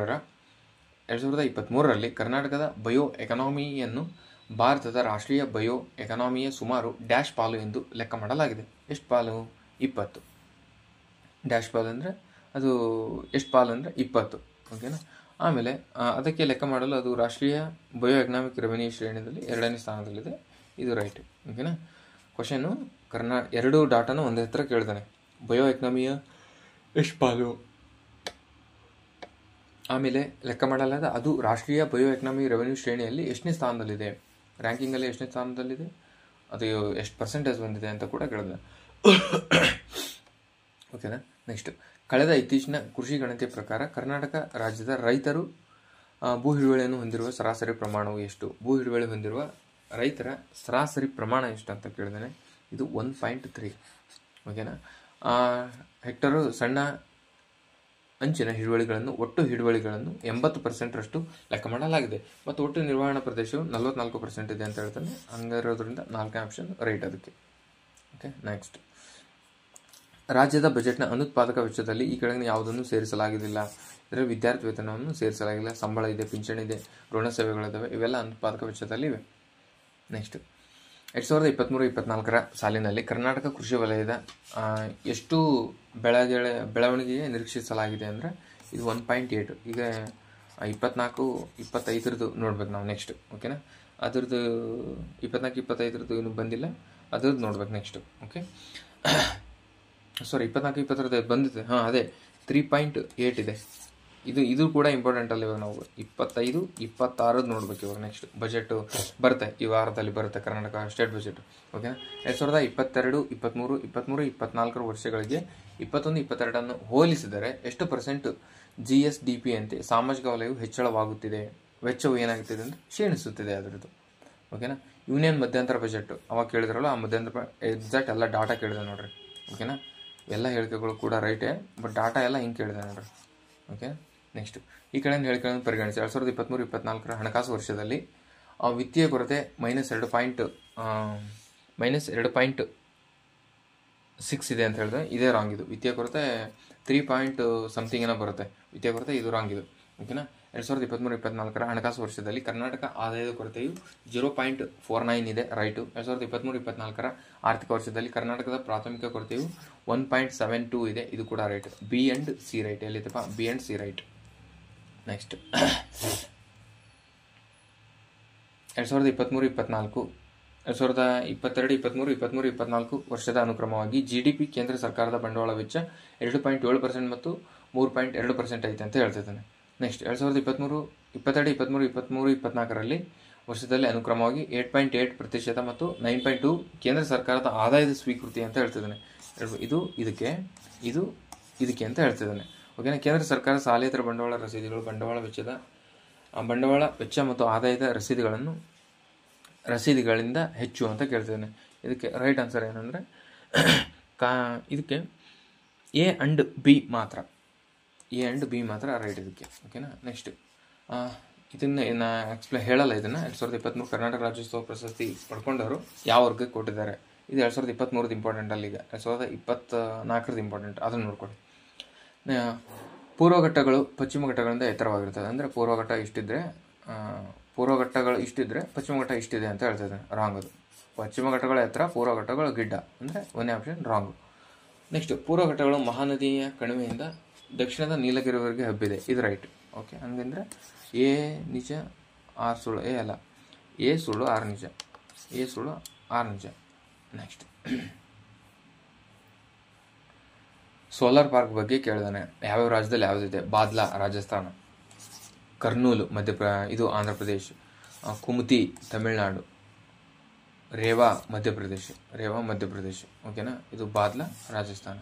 2023ರಲ್ಲಿ ಕರ್ನಾಟಕದ ಬಯೋ ಎಕಾನಮಿಯನ್ನು ಭಾರತದ ರಾಷ್ಟ್ರೀಯ ಬಯೋ ಎಕಾನಮಿಯ ಸುಮಾರು ಡ್ಯಾಶ್ ಪಾಲು ಎಂದು ಲೆಕ್ಕ ಮಾಡಲಾಗಿದೆ. ಎಷ್ಟು ಪಾಲು? 20. ಡ್ಯಾಶ್ ಪಾಲು ಅಂದರೆ ಅದು ಎಷ್ಟು ಪಾಲು ಅಂದರೆ 20. ಓಕೆನಾ. ಆಮೇಲೆ ಅದಕ್ಕೆ ಲೆಕ್ಕ ಮಾಡಲು ಅದು ರಾಷ್ಟ್ರೀಯ ಬಯೋ ಎಕನಾಮಿಕ್ ರೆವೆನ್ಯೂ ಶ್ರೇಣಿಯಲ್ಲಿ 2ನೇ ಸ್ಥಾನದಲ್ಲಿದೆ. ಇದು ರೈಟ್. ಓಕೆನಾ. ಕ್ವಶನ್ನು 2 ಡಾಟಾನು ಒಂದೇ ಹತ್ರ ಕೇಳ್ತಾನೆ. ಬಯೋ ಎಕನಾಮಿಯ ಎಷ್ಟು ಪಾಲು, ಆಮೇಲೆ ಲೆಕ್ಕ ಮಾಡಲಾದ ಅದು ರಾಷ್ಟ್ರೀಯ ಬಯೋ ಎಕನಾಮಿ ರೆವೆನ್ಯೂ ಶ್ರೇಣಿಯಲ್ಲಿ ಎಷ್ಟನೇ ಸ್ಥಾನದಲ್ಲಿದೆ, ರ್ಯಾಂಕಿಂಗಲ್ಲಿ ಎಷ್ಟನೇ ಸ್ಥಾನದಲ್ಲಿದೆ, ಅದು ಎಷ್ಟು ಪರ್ಸೆಂಟೇಜ್ ಬಂದಿದೆ ಅಂತ ಕೂಡ ಕೇಳಿದೆ. ಓಕೆನಾ. ನೆಕ್ಸ್ಟ್, ಕಳೆದ ಇತ್ತೀಚಿನ ಕೃಷಿ ಗಣತಿಯ ಪ್ರಕಾರ ಕರ್ನಾಟಕ ರಾಜ್ಯದ ರೈತರು ಭೂ ಹಿಡುವಳಿಯನ್ನು ಹೊಂದಿರುವ ಸರಾಸರಿ ಪ್ರಮಾಣವು ಎಷ್ಟು? ಭೂ ಹಿಡುವಳಿ ಹೊಂದಿರುವ ರೈತರ ಸರಾಸರಿ ಪ್ರಮಾಣ ಎಷ್ಟು ಅಂತ ಕೇಳಿದ್ದೇನೆ. ಇದು 1.3. ಓಕೆನಾ. ಹೆಕ್ಟರು ಸಣ್ಣ ಅಂಚಿನ ಹಿಡುವಳಿಗಳನ್ನು ಒಟ್ಟು ಹಿಡುವಳಿಗಳನ್ನು 80%ರಷ್ಟು ಲೆಕ್ಕ ಮಾಡಲಾಗಿದೆ ಮತ್ತು ಒಟ್ಟು ನಿರ್ವಹಣಾ ಪ್ರದೇಶವು 44% ಇದೆ ಅಂತ ಹೇಳ್ತಾನೆ. ಹಂಗಿರೋದ್ರಿಂದ 4ನೇ ಆಪ್ಷನ್ ರೈಟ್ ಅದಕ್ಕೆ. ಓಕೆ. ನೆಕ್ಸ್ಟ್, ರಾಜ್ಯದ ಬಜೆಟ್ನ ಅನುತ್ಪಾದಕ ವೆಚ್ಚದಲ್ಲಿ ಈ ಕೆಳಗಿನ ಯಾವುದನ್ನು ಸೇರಿಸಲಾಗುವುದಿಲ್ಲ? ಇದರಲ್ಲಿ ವಿದ್ಯಾರ್ಥಿ ವೇತನವನ್ನು ಸೇರಿಸಲಾಗಿಲ್ಲ, ಸಂಬಳ ಇದೆ, ಪಿಂಚಣಿ ಇದೆ, ಋಣ ಸೇವೆಗಳಿದ್ದಾವೆ, ಇವೆಲ್ಲ ಅನುತ್ಪಾದಕ ವೆಚ್ಚದಲ್ಲಿ ಇವೆ. ನೆಕ್ಸ್ಟ್, 2023-24ರ ಸಾಲಿನಲ್ಲಿ ಕರ್ನಾಟಕ ಕೃಷಿ ವಲಯದ ಎಷ್ಟು ಬೆಳವಣಿಗೆಗೆ ನಿರೀಕ್ಷಿಸಲಾಗಿದೆ ಅಂದರೆ ಇದು 1.8. ಈಗ 24-25 ನೋಡ್ಬೇಕು ನಾವು ನೆಕ್ಸ್ಟ್. ಓಕೆನಾ. ಅದ್ರದ್ದು 24-25 ಇನ್ನೂ ಬಂದಿಲ್ಲ, ಅದ್ರದ್ದು ನೋಡ್ಬೇಕು ನೆಕ್ಸ್ಟ್. ಓಕೆ. ಸಾರಿ, 24-20 ಬಂದಿದೆ. ಅದೇ 3.8 ಇದೆ. ಇದು ಕೂಡ ಇಂಪಾರ್ಟೆಂಟ್ ಅಲ್ಲ. ಇವಾಗ ನಾವು 25, 26 ನೋಡ್ಬೇಕು. ಇವಾಗ ನೆಕ್ಸ್ಟ್ ಬಜೆಟ್ ಬರುತ್ತೆ, ಈ ವಾರದಲ್ಲಿ ಬರುತ್ತೆ ಕರ್ನಾಟಕ ಸ್ಟೇಟ್ ಬಜೆಟ್. ಓಕೆನಾ. 2022, 23, 24 ವರ್ಷಗಳಿಗೆ 21, 22 ಹೋಲಿಸಿದರೆ ಎಷ್ಟು % GSDP ಅಂತೆ ಸಾಮಾಜಿಕ ವಲಯವು ಹೆಚ್ಚಳವಾಗುತ್ತಿದೆ, ವೆಚ್ಚವು ಏನಾಗುತ್ತಿದೆ ಅಂದರೆ ಕ್ಷೀಣಿಸುತ್ತಿದೆ ಅದರದ್ದು. ಓಕೆನಾ. ಯೂನಿಯನ್ ಮಧ್ಯಂತರ ಬಜೆಟ್ ಅವಾಗ ಕೇಳಿದ್ರಲ್ಲ, ಆ ಮಧ್ಯಂತರ ಎಕ್ಸಾಕ್ಟ್ ಎಲ್ಲ ಡಾಟಾ ಕೇಳಿದೆ ನೋಡ್ರಿ. ಓಕೆನಾ. ಎಲ್ಲ ಹೇಳಿಕೆಗಳು ಕೂಡ ರೈಟೇ, ಬಟ್ ಡಾಟಾ ಎಲ್ಲ ಹಿಂಗೆ ಕೇಳಿದೆ ನೋಡ್ರಿ. ಓಕೆ. ನೆಕ್ಸ್ಟ್ ಈ ಕಡೆ ಹೇಳಿಕೆಗಳನ್ನು ಪರಿಗಣಿಸಿ 2023, 24 ಹಣಕಾಸು ವರ್ಷದಲ್ಲಿ ವಿತ್ತೀಯ ಕೊರತೆ -2.6 ಇದೆ ಅಂತ ಹೇಳಿದ್ರೆ ಇದೇ ರಾಂಗ್. ಇದು ವಿತ್ತೀಯ ಕೊರತೆ 3 something ಏನೋ ಬರುತ್ತೆ ವಿತ್ತೀಯ ಕೊರತೆ, ಇದು ರಾಂಗ್ ಇದು. ಓಕೆನಾ. 2023, 24 ಹಣಕಾಸು ವರ್ಷದಲ್ಲಿ ಕರ್ನಾಟಕ ಆದಾಯದ ಕೊರತೆಯು 0.49 ಇದೆ, ರೈಟು. 2023, 24 ಆರ್ಥಿಕ ವರ್ಷದಲ್ಲಿ ಕರ್ನಾಟಕದ ಪ್ರಾಥಮಿಕ ಕೊರತೆಯು 1.72 ಇದೆ, ಇದು ಕೂಡ right. B and C right. ಎಲ್ಲಿತ್ತಪ್ಪ? B and C right. Next 2023, 24 2022, 23, 24 ವರ್ಷದ ಅನುಕ್ರಮವಾಗಿ GDP ಕೇಂದ್ರ ಸರ್ಕಾರದ ಬಂಡವಾಳ ವೆಚ್ಚ 2.7% ಮತ್ತು 3.2% ಐತೆ ಅಂತ ಹೇಳ್ತಿದ್ದಾನೆ. ನೆಕ್ಸ್ಟ್ 2022, 23, 24 ವರ್ಷದಲ್ಲಿ ಅನುಕ್ರಮವಾಗಿ 8.8% ಮತ್ತು 9.2 ಕೇಂದ್ರ ಸರ್ಕಾರದ ಆದಾಯದ ಸ್ವೀಕೃತಿ ಅಂತ ಹೇಳ್ತಿದ್ದಾನೆ. ಇದಕ್ಕೆ ಅಂತ ಹೇಳ್ತಿದ್ದಾನೆ. ಓಕೆನಾ. ಕೇಂದ್ರ ಸರ್ಕಾರ ಸಾಲೇತರ ಬಂಡವಾಳ ರಸೀದಿಗಳು, ಬಂಡವಾಳ ವೆಚ್ಚ ಮತ್ತು ಆದಾಯದ ರಸೀದಿಗಳಿಂದ ಹೆಚ್ಚು ಅಂತ ಕೇಳ್ತಿದ್ದಾನೆ. ಇದಕ್ಕೆ ರೈಟ್ ಆನ್ಸರ್ ಏನಂದರೆ ಇದಕ್ಕೆ ಎ ಅಂಡ್ ಬಿ ಮಾತ್ರ ರೈಟ್ ಇದಕ್ಕೆ. ಓಕೆನಾ. ನೆಕ್ಸ್ಟ್ ಇದನ್ನು ಹೇಳಲ್ಲ. ಇದನ್ನು 2023 ಕರ್ನಾಟಕ ರಾಜ್ಯೋತ್ಸವ ಪ್ರಶಸ್ತಿ ಪಡ್ಕೊಂಡವರು ಯಾವ ವರ್ಗಕ್ಕೆ ಕೊಟ್ಟಿದ್ದಾರೆ, ಇದು 2023 ಇಂಪಾರ್ಟೆಂಟ್. ಅಲ್ಲಿಗ 2024 ಇಂಪಾರ್ಟೆಂಟ್, ಅದನ್ನು ನೋಡ್ಕೊಳ್ಳಿ. ಪೂರ್ವಘಟ್ಟಗಳು ಪಶ್ಚಿಮ ಘಟ್ಟಗಳಿಂದ ಎತ್ತರವಾಗಿರ್ತದೆ. ಅಂದರೆ ಪೂರ್ವಘಟ್ಟಗಳು ಇಷ್ಟಿದ್ರೆ ಪಶ್ಚಿಮ ಘಟ್ಟ ಇಷ್ಟಿದೆ ಅಂತ ಹೇಳ್ತಿದೆ, ರಾಂಗ್ ಅದು. ಪಶ್ಚಿಮ ಘಟ್ಟಗಳ ಎತ್ತರ, ಪೂರ್ವಘಟ್ಟಗಳು ಗಿಡ್ಡ, ಅಂದರೆ ಒಂದೇ ಆಪ್ಷನ್ ರಾಂಗು. ನೆಕ್ಸ್ಟ್ ಪೂರ್ವಘಟ್ಟಗಳು ಮಹಾನದಿಯ ಕಣಿವೆಯಿಂದ ದಕ್ಷಿಣದ ನೀಲಗಿರಿವರೆಗೆ ಹಬ್ಬಿದೆ, ಇದು ರೈಟ್. ಓಕೆ. ಹಂಗಂದರೆ ಎ ನಿಜ ಆರ್ ಸುಳ್ಳು, ಎ ಸುಳ್ಳು ಆರ್ ನಿಜ, ನೆಕ್ಸ್ಟ್ ಸೋಲಾರ್ ಪಾರ್ಕ್ ಬಗ್ಗೆ ಕೇಳಿದಾನೆ. ಯಾವ್ಯಾವ ರಾಜ್ಯದಲ್ಲಿ ಯಾವುದಿದೆ? ಬಾದ್ಲಾ ರಾಜಸ್ಥಾನ, ಕರ್ನೂಲು ಇದು ಆಂಧ್ರ ಪ್ರದೇಶ್, ಕುಮತಿ ತಮಿಳುನಾಡು, ರೇವಾ ಮಧ್ಯಪ್ರದೇಶ್. ಓಕೆನಾ. ಇದು ಬಾದ್ಲಾ ರಾಜಸ್ಥಾನ.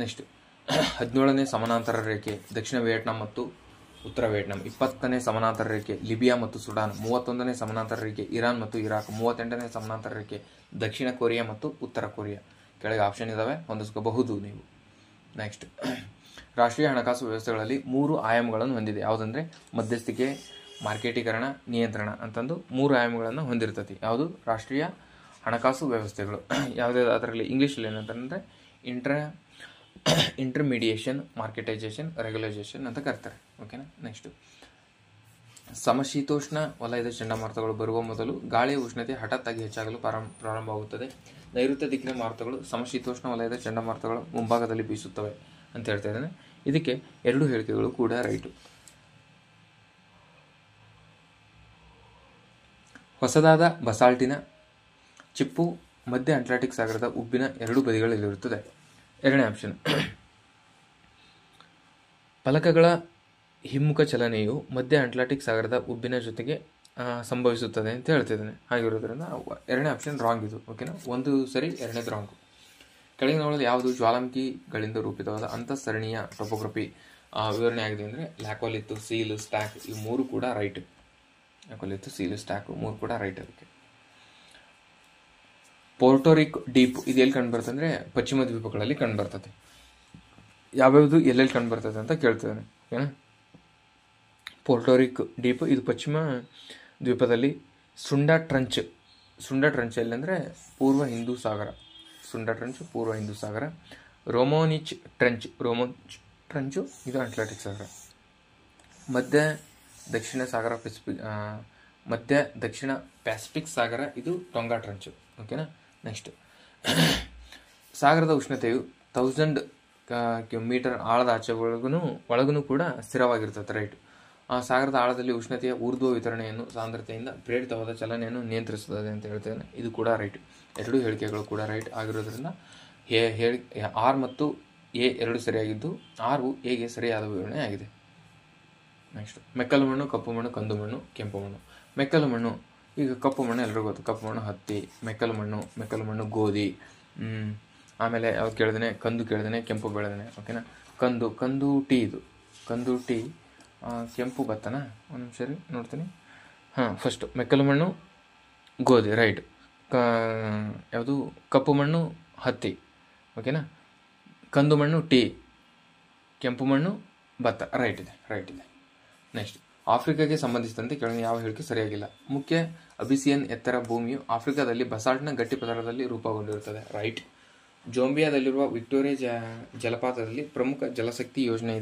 ನೆಕ್ಸ್ಟ್ 17ನೇ ಸಮಾನಾಂತರ ರೇಖೆ ದಕ್ಷಿಣ ವಿಯೆಟ್ನಾಂ ಮತ್ತು ಉತ್ತರ ವಿಯೆಟ್ನಾಂ. 20ನೇ ಸಮಾನಾಂತರ ರೇಖೆ ಲಿಬಿಯಾ ಮತ್ತು ಸುಡಾನ್. 31ನೇ ಸಮಾನಾಂತರ ರೇಖೆ ಇರಾನ್ ಮತ್ತು ಇರಾಕ್. 38ನೇ ಸಮಾನಾಂತರ ರೇಖೆ ದಕ್ಷಿಣ ಕೊರಿಯಾ ಮತ್ತು ಉತ್ತರ ಕೊರಿಯಾ. ಕೆಳಗೆ ಆಪ್ಷನ್ ಇದಾವೆ, ಹೊಂದಿಸ್ಕೋಬಹುದು ನೀವು. ನೆಕ್ಸ್ಟ್ ರಾಷ್ಟ್ರೀಯ ಹಣಕಾಸು ವ್ಯವಸ್ಥೆಗಳಲ್ಲಿ 3 ಆಯಾಮಗಳನ್ನು ಹೊಂದಿದೆ. ಯಾವುದಂದರೆ ಮಧ್ಯಸ್ಥಿಕೆ, ಮಾರ್ಕೆಟೀಕರಣ, ನಿಯಂತ್ರಣ ಅಂತಂದು 3 ಆಯಾಮಗಳನ್ನು ಹೊಂದಿರ್ತತಿ. ಯಾವುದು? ರಾಷ್ಟ್ರೀಯ ಹಣಕಾಸು ವ್ಯವಸ್ಥೆಗಳು. ಯಾವುದೇ ಅದರಲ್ಲಿ ಇಂಗ್ಲೀಷಲ್ಲಿ ಏನಂತಂದರೆ ಇಂಟರ್ಮೀಡಿಯೇಷನ್, ಮಾರ್ಕೆಟೈಸೇಷನ್, ರೆಗ್ಯುಲೈಸೇಷನ್ ಅಂತ ಕರ್ತಾರೆ. ಓಕೆನಾ. ನೆಕ್ಸ್ಟ್ ಸಮಶೀತೋಷ್ಣ ವಲಯದ ಚಂಡಮಾರುತಗಳು ಬರುವ ಮೊದಲು ಗಾಳಿಯ ಉಷ್ಣತೆ ಹಠಾತ್ತಾಗಿ ಹೆಚ್ಚಾಗಲು ಪ್ರಾರಂಭವಾಗುತ್ತದೆ. ನೈಋತ್ಯ ದಿಕ್ಕಿನ ಮಾರುತಗಳು ಸಮಶೀತೋಷ್ಣ ವಲಯದ ಚಂಡಮಾರುತಗಳು ಮುಂಭಾಗದಲ್ಲಿ ಬೀಸುತ್ತವೆ ಅಂತ ಹೇಳ್ತಾ ಇದ್ದಾನೆ. ಇದಕ್ಕೆ 2 ಹೇಳಿಕೆಗಳು ಕೂಡ ರೈಟು. ಹೊಸದಾದ ಬಸಾಲ್ಟಿನ ಚಿಪ್ಪು ಮಧ್ಯ ಅಟ್ಲಾಂಟಿಕ್ ಸಾಗರದ ಉಬ್ಬಿನ 2 ಬದಿಗಳಲ್ಲಿರುತ್ತದೆ. 2ನೇ ಆಪ್ಷನ್. ಫಲಕಗಳ ಹಿಮ್ಮುಖ ಚಲನೆಯು ಮಧ್ಯ ಅಟ್ಲಾಂಟಿಕ್ ಸಾಗರದ ಉಬ್ಬಿನ ಜೊತೆಗೆ ಸಂಭವಿಸುತ್ತದೆ ಅಂತ ಹೇಳ್ತಿದ್ದಾನೆ. ಹಾಗಿರೋದ್ರಿಂದ 2ನೇ ಆಪ್ಷನ್ ರಾಂಗ್ ಇದು. ಓಕೆನಾ. ಒಂದು ಸರಿ, 2ನೇದು ರಾಂಗು. ಕೆಳಗಿನವುಗಳಲ್ಲಿ ಯಾವುದು ಜ್ವಾಲಾಮುಖಿಗಳಿಂದ ರೂಪಿತವಾದ ಅಂತಃಸರಣಿಯ ಟೊಪೋಗ್ರಫಿ ವಿವರಣೆ ಆಗಿದೆ ಅಂದರೆ ಲ್ಯಾಕೋಲಿತ್ತು, ಸೀಲು, ಸ್ಟ್ಯಾಕ್, ಇವು 3 ಕೂಡ ರೈಟ್. ಲ್ಯಾಕೋಲಿತ್ತು, ಸೀಲು, ಸ್ಟ್ಯಾಕ್ 3 ಕೂಡ ರೈಟ್. ಅದಕ್ಕೆ ಪೋರ್ಟೋರಿಕ್ ಡೀಪ್ ಇದು ಎಲ್ಲಿ ಕಂಡು ಅಂದರೆ ಪಶ್ಚಿಮ ದ್ವೀಪಗಳಲ್ಲಿ ಕಂಡು ಬರ್ತದೆ. ಯಾವ್ಯಾವುದು ಎಲ್ಲೆಲ್ಲಿ ಕಂಡು ಬರ್ತದೆ ಅಂತ ಕೇಳ್ತಿದ್ದಾನೆ. ಓಕೆನಾ. ಪೋರ್ಟೋರಿಕ್ ಡೀಪ್ ಇದು ಪಶ್ಚಿಮ ದ್ವೀಪದಲ್ಲಿ. ಸುಂಡಾ ಟ್ರಂಚ್ ಎಲ್ಲಿ ಅಂದರೆ ಪೂರ್ವ ಹಿಂದೂ ಸಾಗರ. ರೋಮೋನಿಚ್ ಟ್ರಂಚು ಇದು ಅಟ್ಲಾಂಟಿಕ್ ಸಾಗರ. ಮಧ್ಯ ದಕ್ಷಿಣ ಪ್ಯಾಸಿಫಿಕ್ ಸಾಗರ ಇದು ಟೊಂಗಾ ಟ್ರಂಚು. ಓಕೆನಾ. ನೆಕ್ಸ್ಟ್ ಸಾಗರದ ಉಷ್ಣತೆಯು 1000 ಮೀಟರ್ ಆಳದ ಒಳಗೂ ಕೂಡ ಸ್ಥಿರವಾಗಿರ್ತದೆ, ರೈಟ್. ಸಾಗರದ ಆಳದಲ್ಲಿ ಉಷ್ಣತೆಯ ಊರ್ಧ್ವ ವಿತರಣೆಯನ್ನು ಸಾಂದ್ರತೆಯಿಂದ ಪ್ರೇರಿತವಾದ ಚಲನೆಯನ್ನು ನಿಯಂತ್ರಿಸುತ್ತದೆ ಅಂತ ಹೇಳ್ತೇನೆ. ಇದು ಕೂಡ ರೈಟ್. 2 ಹೇಳಿಕೆಗಳು ಕೂಡ ರೈಟ್ ಆಗಿರೋದ್ರಿಂದ ಆರ್ ಮತ್ತು ಎ 2 ಸರಿಯಾಗಿದ್ದು ಆರ್ ಎಗೆ ಸರಿಯಾದ ವಿವರಣೆ ಆಗಿದೆ. ನೆಕ್ಸ್ಟ್ ಮೆಕ್ಕಲು ಮಣ್ಣು, ಕಪ್ಪು ಮಣ್ಣು, ಕಂದು ಮಣ್ಣು, ಕೆಂಪು ಮಣ್ಣು. ಮೆಕ್ಕಲು ಮಣ್ಣು, ಈಗ ಕಪ್ಪು ಮಣ್ಣು ಎಲ್ರಿಗೂ ಗೊತ್ತು, ಕಪ್ಪು ಮಣ್ಣು ಹತ್ತಿ. ಮೆಕ್ಕಲು ಮಣ್ಣು ಗೋಧಿ. ಆಮೇಲೆ ಯಾವ್ದು ಕೇಳಿದೇನೆ, ಕಂದು ಕೇಳಿದೇನೆ, ಕೆಂಪು ಬೆಳೆದೇನೆ. ಓಕೆನಾ. ಕಂದು ಟೀ, ಇದು ಕಂದು ಟೀ. ಕೆಂಪು ಭತ್ತನಾ, ಒಂದು ನಿಮಿಷ ರೀ ನೋಡ್ತೀನಿ. ಫಸ್ಟು ಮೆಕ್ಕಲು ಮಣ್ಣು ಗೋಧಿ, ರೈಟ್. ಯಾವುದು, ಕಪ್ಪು ಮಣ್ಣು ಹತ್ತಿ. ಓಕೆನಾ. ಕಂದು ಮಣ್ಣು ಟೀ, ಕೆಂಪು ಮಣ್ಣು ಭತ್ತ. ರೈಟ್ ಇದೆ. ನೆಕ್ಸ್ಟ್ ಆಫ್ರಿಕಾಗೆ ಸಂಬಂಧಿಸಿದಂತೆ ಕೆಳಗಿನ ಯಾವ ಹೇಳಿಕೆ ಸರಿಯಾಗಿಲ್ಲ. ಮುಖ್ಯ ಅಬಿಸಿಯನ್ ಎತ್ತರ ಭೂಮಿಯು ಆಫ್ರಿಕಾದಲ್ಲಿ ಬಸಾಲ್ಟ್ನ ಗಟ್ಟಿ ಪದರದಲ್ಲಿ ರೂಪುಗೊಂಡಿರುತ್ತದೆ. ರೈಟ್. ಜೋಂಬಿಯಾದಲ್ಲಿರುವ ವಿಕ್ಟೋರಿಯಾ ಜಲಪಾತದಲ್ಲಿ ಪ್ರಮುಖ ಜಲಶಕ್ತಿ ಯೋಜನೆ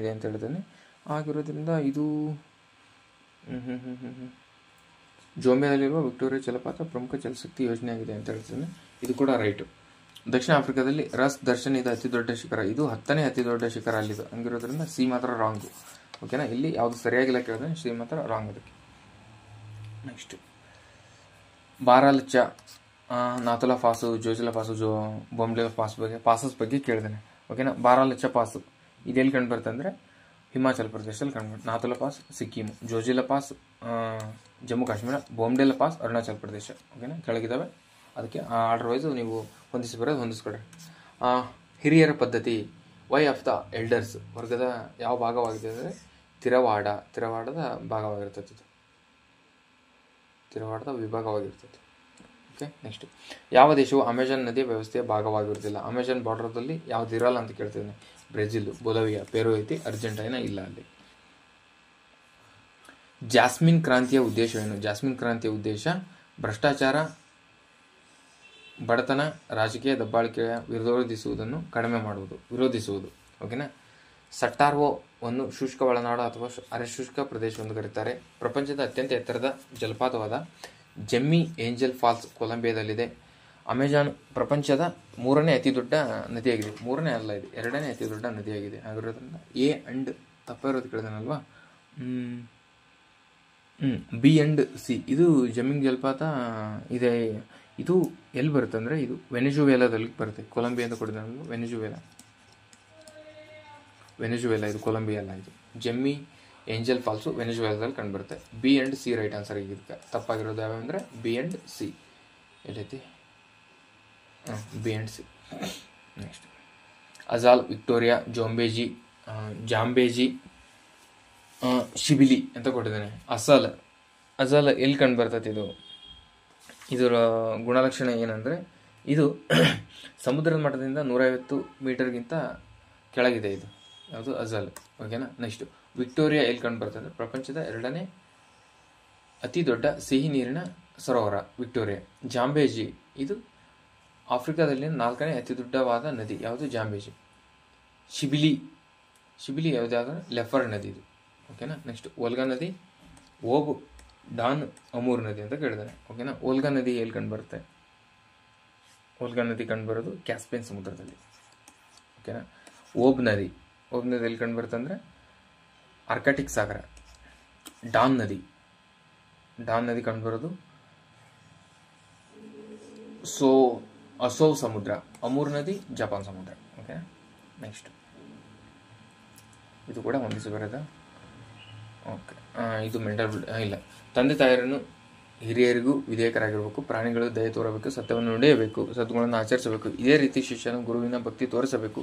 ಇದೆ ಅಂತ ಹೇಳ್ತಾನೆ. ಆಗಿರೋದ್ರಿಂದ ಇದು ಜೋಂಬಿಯಾದಲ್ಲಿರುವ ವಿಕ್ಟೋರಿಯಾ ಜಲಪಾತ ಪ್ರಮುಖ ಜಲಶಕ್ತಿ ಯೋಜನೆ ಆಗಿದೆ ಅಂತ ಹೇಳ್ತಾನೆ. ಇದು ಕೂಡ ರೈಟು. ದಕ್ಷಿಣ ಆಫ್ರಿಕಾದಲ್ಲಿ ರಸ್ ದರ್ಶನ್ ಇದು ಅತಿ ದೊಡ್ಡ ಶಿಖರ. ಇದು 10ನೇ ಅತಿ ದೊಡ್ಡ ಶಿಖರ ಅಲ್ಲಿದು. ಹಂಗಿರೋದ್ರಿಂದ ಸಿ ಮಾತ್ರ ರಾಂಗು. ಓಕೆನಾ. ಇಲ್ಲಿ ಯಾವುದು ಸರಿಯಾಗಿಲ್ಲ ಕೇಳಿದ್ರೆ ಸಿ ಮಾತ್ರ ರಾಂಗ್ ಅದಕ್ಕೆ. Next Baralacha, Nathula pass, Zojila pass, Bomdila passes ಬಗ್ಗೆ ಕೇಳಿದ್ದೇನೆ. ಓಕೆನಾ. ಬಾರಾಲಚ್ಚ ಪಾಸು ಇದು ಎಲ್ಲಿ ಕಂಡು ಬರುತ್ತೆ ಅಂದರೆ ಹಿಮಾಚಲ ಪ್ರದೇಶದಲ್ಲಿ ಕಂಡುಬರುತ್ತೆ. Nathula pass Sikkim, Zojila pass Jammu Kashmir, Bomdila pass Arunachal Pradesh. ಓಕೆನಾ. ಕೆಳಗಿದ್ದಾವೆ. ಅದಕ್ಕೆ ಆರ್ಡರ್ ವೈಸು ನೀವು ಹೊಂದಿಸ್ಕೊಡ್ರಿ. ಹಿರಿಯರ ಪದ್ಧತಿ, ವೈ ಆಫ್ ದ ಎಲ್ಡರ್ಸ್ ವರ್ಗದ ಯಾವ ಭಾಗವಾಗಿದೆ ಅಂದರೆ ತಿರವಾಡದ ಭಾಗವಾಗಿರ್ತದೆ. ತಿರವಾಡದ ವಿಭಾಗವಾಗಿರ್ತದೆ. ಓಕೆ. ನೆಕ್ಸ್ಟ್ ಯಾವ ದೇಶವು ಅಮೆಜಾನ್ ನದಿಯ ವ್ಯವಸ್ಥೆಯ ಭಾಗವಾಗಿರುವುದಿಲ್ಲ. ಅಮೆಜಾನ್ ಬಾರ್ಡರ್ದಲ್ಲಿ ಯಾವ್ದು ಇರಲ್ಲ ಅಂತ ಕೇಳ್ತಿದ್ದೇನೆ. ಬ್ರೆಜಿಲ್, ಬೊಲವಿಯಾ, ಪೆರು ಐತಿ, ಅರ್ಜೆಂಟೈನಾ ಇಲ್ಲ ಅಲ್ಲಿ. ಜಾಸ್ಮಿನ್ ಕ್ರಾಂತಿಯ ಉದ್ದೇಶವೇನು. ಜಾಸ್ಮಿನ್ ಕ್ರಾಂತಿಯ ಉದ್ದೇಶ ಭ್ರಷ್ಟಾಚಾರ, ಬಡತನ, ರಾಜಕೀಯ ದಬ್ಬಾಳಿಕೆಯ ವಿರೋಧಿಸುವುದು. ಓಕೆನಾ. ಸಟ್ಟಾರ್ವೋವನ್ನು ಶುಷ್ಕ ಒಳನಾಡು ಅಥವಾ ಅರೆಶುಷ್ಕ ಪ್ರದೇಶವೆಂದು ಕರೀತಾರೆ. ಪ್ರಪಂಚದ ಅತ್ಯಂತ ಎತ್ತರದ ಜಲಪಾತವಾದ ಜೆಮ್ಮಿ ಏಂಜಲ್ ಫಾಲ್ಸ್ ಕೊಲಂಬಿಯಾದಲ್ಲಿದೆ. ಅಮೆಜಾನ್ ಪ್ರಪಂಚದ 3ನೇ ಅತಿ ದೊಡ್ಡ ನದಿಯಾಗಿದೆ. 3ನೇ ಅಲ್ಲ, ಇದು 2ನೇ ಅತಿ ದೊಡ್ಡ ನದಿಯಾಗಿದೆ. ಆಗಿರೋದ್ರಿಂದ ಎ ಅಂಡ್ ತಪ್ಪಿರೋದು ಕೇಳಿದನಲ್ವಾ. B and C. ಇದು ಜಮೀನ್ ಜಲಪಾತ ಇದೆ. ಇದು ಎಲ್ಲಿ ಬರುತ್ತೆ ಅಂದರೆ ಇದು ವೆನೆಜುವೆಲಾದಲ್ಲಿ ಬರುತ್ತೆ. ಕೊಲಂಬಿಯಾ ಅಂತ ಕೊಡಿದನಲ್ವ, ವೆನೆಜುವೆಲಾ ಇದು ಕೊಲಂಬಿಯಾ ಅಲ್ಲ. ಇದು ಜೆಮ್ಮಿ ಏಂಜಲ್ ಫಾಲ್ಸು ವೆನೆಜುವೆಲಾದಲ್ಲಿ ಕಂಡುಬರುತ್ತೆ. B and C right answer. ಇದಕ್ಕೆ ತಪ್ಪಾಗಿರೋದು ಯಾವ ಅಂದರೆ ಬಿ ಅಂಡ್ ಸಿ. ಎಲ್ಲೈತಿ? B and C. ನೆಕ್ಸ್ಟ್ ಅಜಾಲ್, ವಿಕ್ಟೋರಿಯಾ, ಜಾಂಬೇಜಿ, ಶಿಬಿಲಿ ಅಂತ ಕೊಟ್ಟಿದ್ದಾನೆ. ಅಜಾಲ್ ಎಲ್ಲಿ ಕಂಡು ಬರ್ತೈತೆ ಇದರ ಗುಣಲಕ್ಷಣ ಏನಂದರೆ ಇದು ಸಮುದ್ರದ ಮಟ್ಟದಿಂದ 150 ಮೀಟರ್ಗಿಂತ ಕೆಳಗಿದೆ. ಇದು ಯಾವುದು ಅಜಾಲ್. ಓಕೆನಾ. ನೆಕ್ಸ್ಟ್ ವಿಕ್ಟೋರಿಯಾ ಎಲ್ಲಿ ಕಂಡು ಬರ್ತದೆ. ಪ್ರಪಂಚದ 2ನೇ ಅತಿ ದೊಡ್ಡ ಸಿಹಿ ನೀರಿನ ಸರೋವರ ವಿಕ್ಟೋರಿಯಾ. ಜಾಂಬೇಜಿ ಇದು ಆಫ್ರಿಕಾದಲ್ಲಿ 4ನೇ ಅತಿ ದೊಡ್ಡವಾದ ನದಿ. ಯಾವುದು? ಜಾಂಬೇಜಿ. ಶಿಬಿಲಿ ಯಾವುದಾದ್ರೆ ಲೆಫರ್ಡ್ ನದಿ ಇದು. ಓಕೆನಾ. ನೆಕ್ಸ್ಟ್ ಓಲ್ಗಾ ನದಿ, ಓಬ್, ಡಾನ್, ಅಮೂರ್ ನದಿ ಅಂತ ಕೇಳಿದಾನೆ. ಓಕೆನಾ. ಓಲ್ಗಾ ನದಿ ಎಲ್ಲಿ ಕಂಡುಬರುತ್ತೆ? ಓಲ್ಗಾ ನದಿ ಕಂಡುಬರೋದು ಕ್ಯಾಸ್ಪಿಯನ್ ಸಮುದ್ರದಲ್ಲಿ. ಓಕೆನಾ. ಓಬ್ ನದಿ ಎಲ್ಲಿ ಕಂಡುಬರುತ್ತೆ ಅಂದರೆ ಆರ್ಕಾಟಿಕ್ ಸಾಗರ. ಡಾನ್ ನದಿ ಕಂಡುಬರೋದು ಅಸೋವ್ ಸಮುದ್ರ. ಅಮೂರ್ ನದಿ ಜಪಾನ್ ಸಮುದ್ರ. ಓಕೆ. ನೆಕ್ಸ್ಟ್ ಇದು ಕೂಡ ಹೊಂದಿಸಿ ಬರೋದ. ಓಕೆ. ಇದು ಮೆಂಟಲ್ ಇಲ್ಲ. ತಂದೆ ತಾಯರನ್ನು ಹಿರಿಯರಿಗೂ ವಿಧೇಯಕರಾಗಿರಬೇಕು. ಪ್ರಾಣಿಗಳು ದಯೆ ತೋರಬೇಕು. ಸತ್ಯವನ್ನು ನುಡಿಯಬೇಕು. ಸದ್ಗುಣವನ್ನು ಆಚರಿಸಬೇಕು. ಇದೇ ರೀತಿ ಶಿಷ್ಯನು ಗುರುವಿನ ಭಕ್ತಿ ತೋರಿಸಬೇಕು.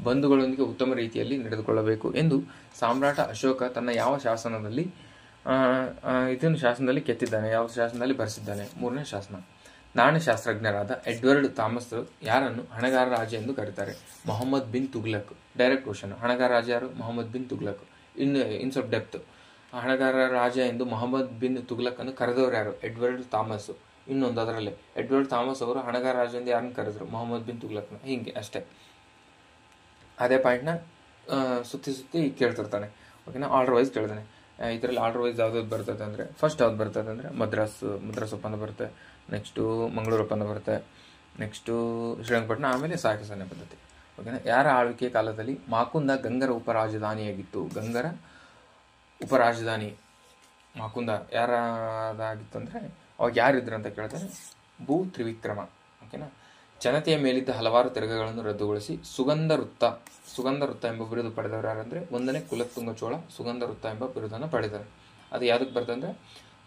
ಬಂಧುಗಳೊಂದಿಗೆ ಉತ್ತಮ ರೀತಿಯಲ್ಲಿ ನಡೆದುಕೊಳ್ಳಬೇಕು ಎಂದು ಸಾಮ್ರಾಟ ಅಶೋಕ ತನ್ನ ಯಾವ ಶಾಸನದಲ್ಲಿ ಕೆತ್ತಿದ್ದಾನೆ? ಯಾವ ಶಾಸನದಲ್ಲಿ ಬರೆಸಿದ್ದಾನೆ? 3ನೇ ಶಾಸನ. ನಾಣ್ಯಶಾಸ್ತ್ರಜ್ಞರಾದ ಎಡ್ವರ್ಡ್ ಥಾಮಸ್ ಯಾರನ್ನು ಹಣಗಾರ ರಾಜ ಎಂದು ಕರೀತಾರೆ? ಮೊಹಮ್ಮದ್ ಬಿನ್ ತುಗ್ಲಕ್. Direct question. ಹಣಗಾರ ರಾಜ ಯಾರು? ಮೊಹಮ್ಮದ್ ಬಿನ್ ತುಗ್ಲಕ್. ಇನ್ ಸ್ವಲ್ಪ ಡೆಪ್ತ್. ಹಣಗಾರ ರಾಜ ಎಂದು ಮೊಹಮ್ಮದ್ ಬಿನ್ ತುಗ್ಲಕ್ ಅನ್ನು ಕರೆದವರು ಯಾರು? Edward Thomas. ಇನ್ನೊಂದು ಅದರಲ್ಲಿ ಎಡ್ವರ್ಡ್ ಥಾಮಸ್ ಅವರು ಹಣಗಾರ ರಾಜ ಎಂದು ಯಾರನ್ನು ಕರೆದ್ರು? ಮೊಹಮ್ಮದ್ ಬಿನ್ ತುಗ್ಲಕ್ನ. ಹಿಂಗೆ ಅಷ್ಟೇ. ಅದೇ ಪಾಯಿಂಟ್ನ ಸುತ್ತಿ ಕೇಳ್ತಿರ್ತಾನೆ. ಓಕೆನಾ. ಆರ್ಡರ್ ವೈಸ್ ಕೇಳ್ತಾನೆ. ಇದರಲ್ಲಿ ಆರ್ಡರ್ ವೈಸ್ ಯಾವ್ದು ಬರ್ತದೆ ಅಂದರೆ ಫಸ್ಟ್ ಯಾವ್ದು ಬರ್ತದೆ ಅಂದರೆ ಮದ್ರಾಸ್ ಒಪ್ಪಂದ ಬರುತ್ತೆ. ನೆಕ್ಸ್ಟು ಮಂಗಳೂರು ಒಪ್ಪಂದ ಬರುತ್ತೆ. ನೆಕ್ಸ್ಟು ಶ್ರೀರಂಗಪಟ್ಟಣ, ಆಮೇಲೆ ಸಾಕಸಾನೆ ಪದ್ಧತಿ. ಓಕೆನಾ. ಯಾರ ಆಳ್ವಿಕೆ ಕಾಲದಲ್ಲಿ ಮಾಕುಂದ ಗಂಗರ ಉಪರಾಜಧಾನಿಯಾಗಿತ್ತು? ಗಂಗರ ಉಪರಾಜಧಾನಿ ಮಾಕುಂದ ಯಾರದಾಗಿತ್ತು ಅಂದರೆ ಅವಾಗ ಯಾರಿದ್ರು ಅಂತ ಕೇಳ್ತಾರೆ? ಭೂ ತ್ರಿವಿಕ್ರಮ. ಓಕೆನಾ. ಜನತೆಯ ಮೇಲಿದ್ದ ಹಲವಾರು ತೆರಿಗೆಗಳನ್ನು ರದ್ದುಗೊಳಿಸಿ ಸುಗಂಧ ವೃತ್ತ ಎಂಬ ಬಿರುದು ಪಡೆದವರು ಯಾರಂದರೆ 1ನೇ ಕುಲತ್ತುಂಗ ಚೋಳ ಸುಗಂಧ ವೃತ್ತ ಎಂಬ ಬಿರುದನ್ನು ಪಡೆದರು. ಅದು ಯಾವುದಕ್ಕೆ ಬರ್ತಂದರೆ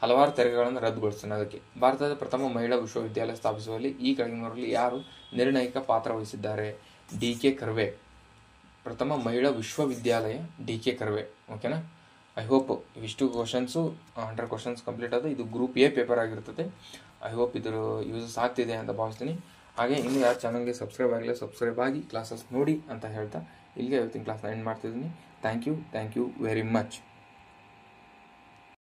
ಹಲವಾರು ತೆರಿಗೆಗಳನ್ನು ರದ್ದುಗೊಳಿಸ್ತಾನೆ. ಅದಕ್ಕೆ ಭಾರತದ ಪ್ರಥಮ ಮಹಿಳಾ ವಿಶ್ವವಿದ್ಯಾಲಯ ಸ್ಥಾಪಿಸುವಲ್ಲಿ ಈ ಕೆಳಗಿನವರಲ್ಲಿ ಯಾರು ನಿರ್ಣಾಯಕ ಪಾತ್ರ ವಹಿಸಿದ್ದಾರೆ? ಡಿ.ಕೆ. ಕರ್ವೆ. ಪ್ರಥಮ ಮಹಿಳಾ ವಿಶ್ವವಿದ್ಯಾಲಯ ಡಿ.ಕೆ. ಕರ್ವೆ. ಓಕೆನಾ? ಐ ಹೋಪ್ ಇವಿಷ್ಟು ಕ್ವಶನ್ಸು 100 ಕ್ವಶನ್ಸ್ ಕಂಪ್ಲೀಟ್ ಆದ. ಇದು ಗ್ರೂಪ್ ಎ ಪೇಪರ್ ಆಗಿರ್ತದೆ. ಐ ಹೋಪ್ ಇದರ ಯೂಸಸ್ ಆಗ್ತಿದೆ ಅಂತ ಭಾವಿಸ್ತೀನಿ. ಹಾಗೆ ಇನ್ನು ಯಾರು ಚಾನಲ್ಗೆ ಸಬ್ಸ್ಕ್ರೈಬ್ ಆಗಲಿ ಸಬ್ಸ್ಕ್ರೈಬ್ ಆಗಿ ಕ್ಲಾಸಸ್ ನೋಡಿ ಅಂತ ಹೇಳ್ತಾ ಇಲ್ಲಿಗೆ ಇವತ್ತಿನ ಕ್ಲಾಸ್ನ ಎಂಡ್ ಮಾಡ್ತಿದ್ದೀನಿ. Thank you very much.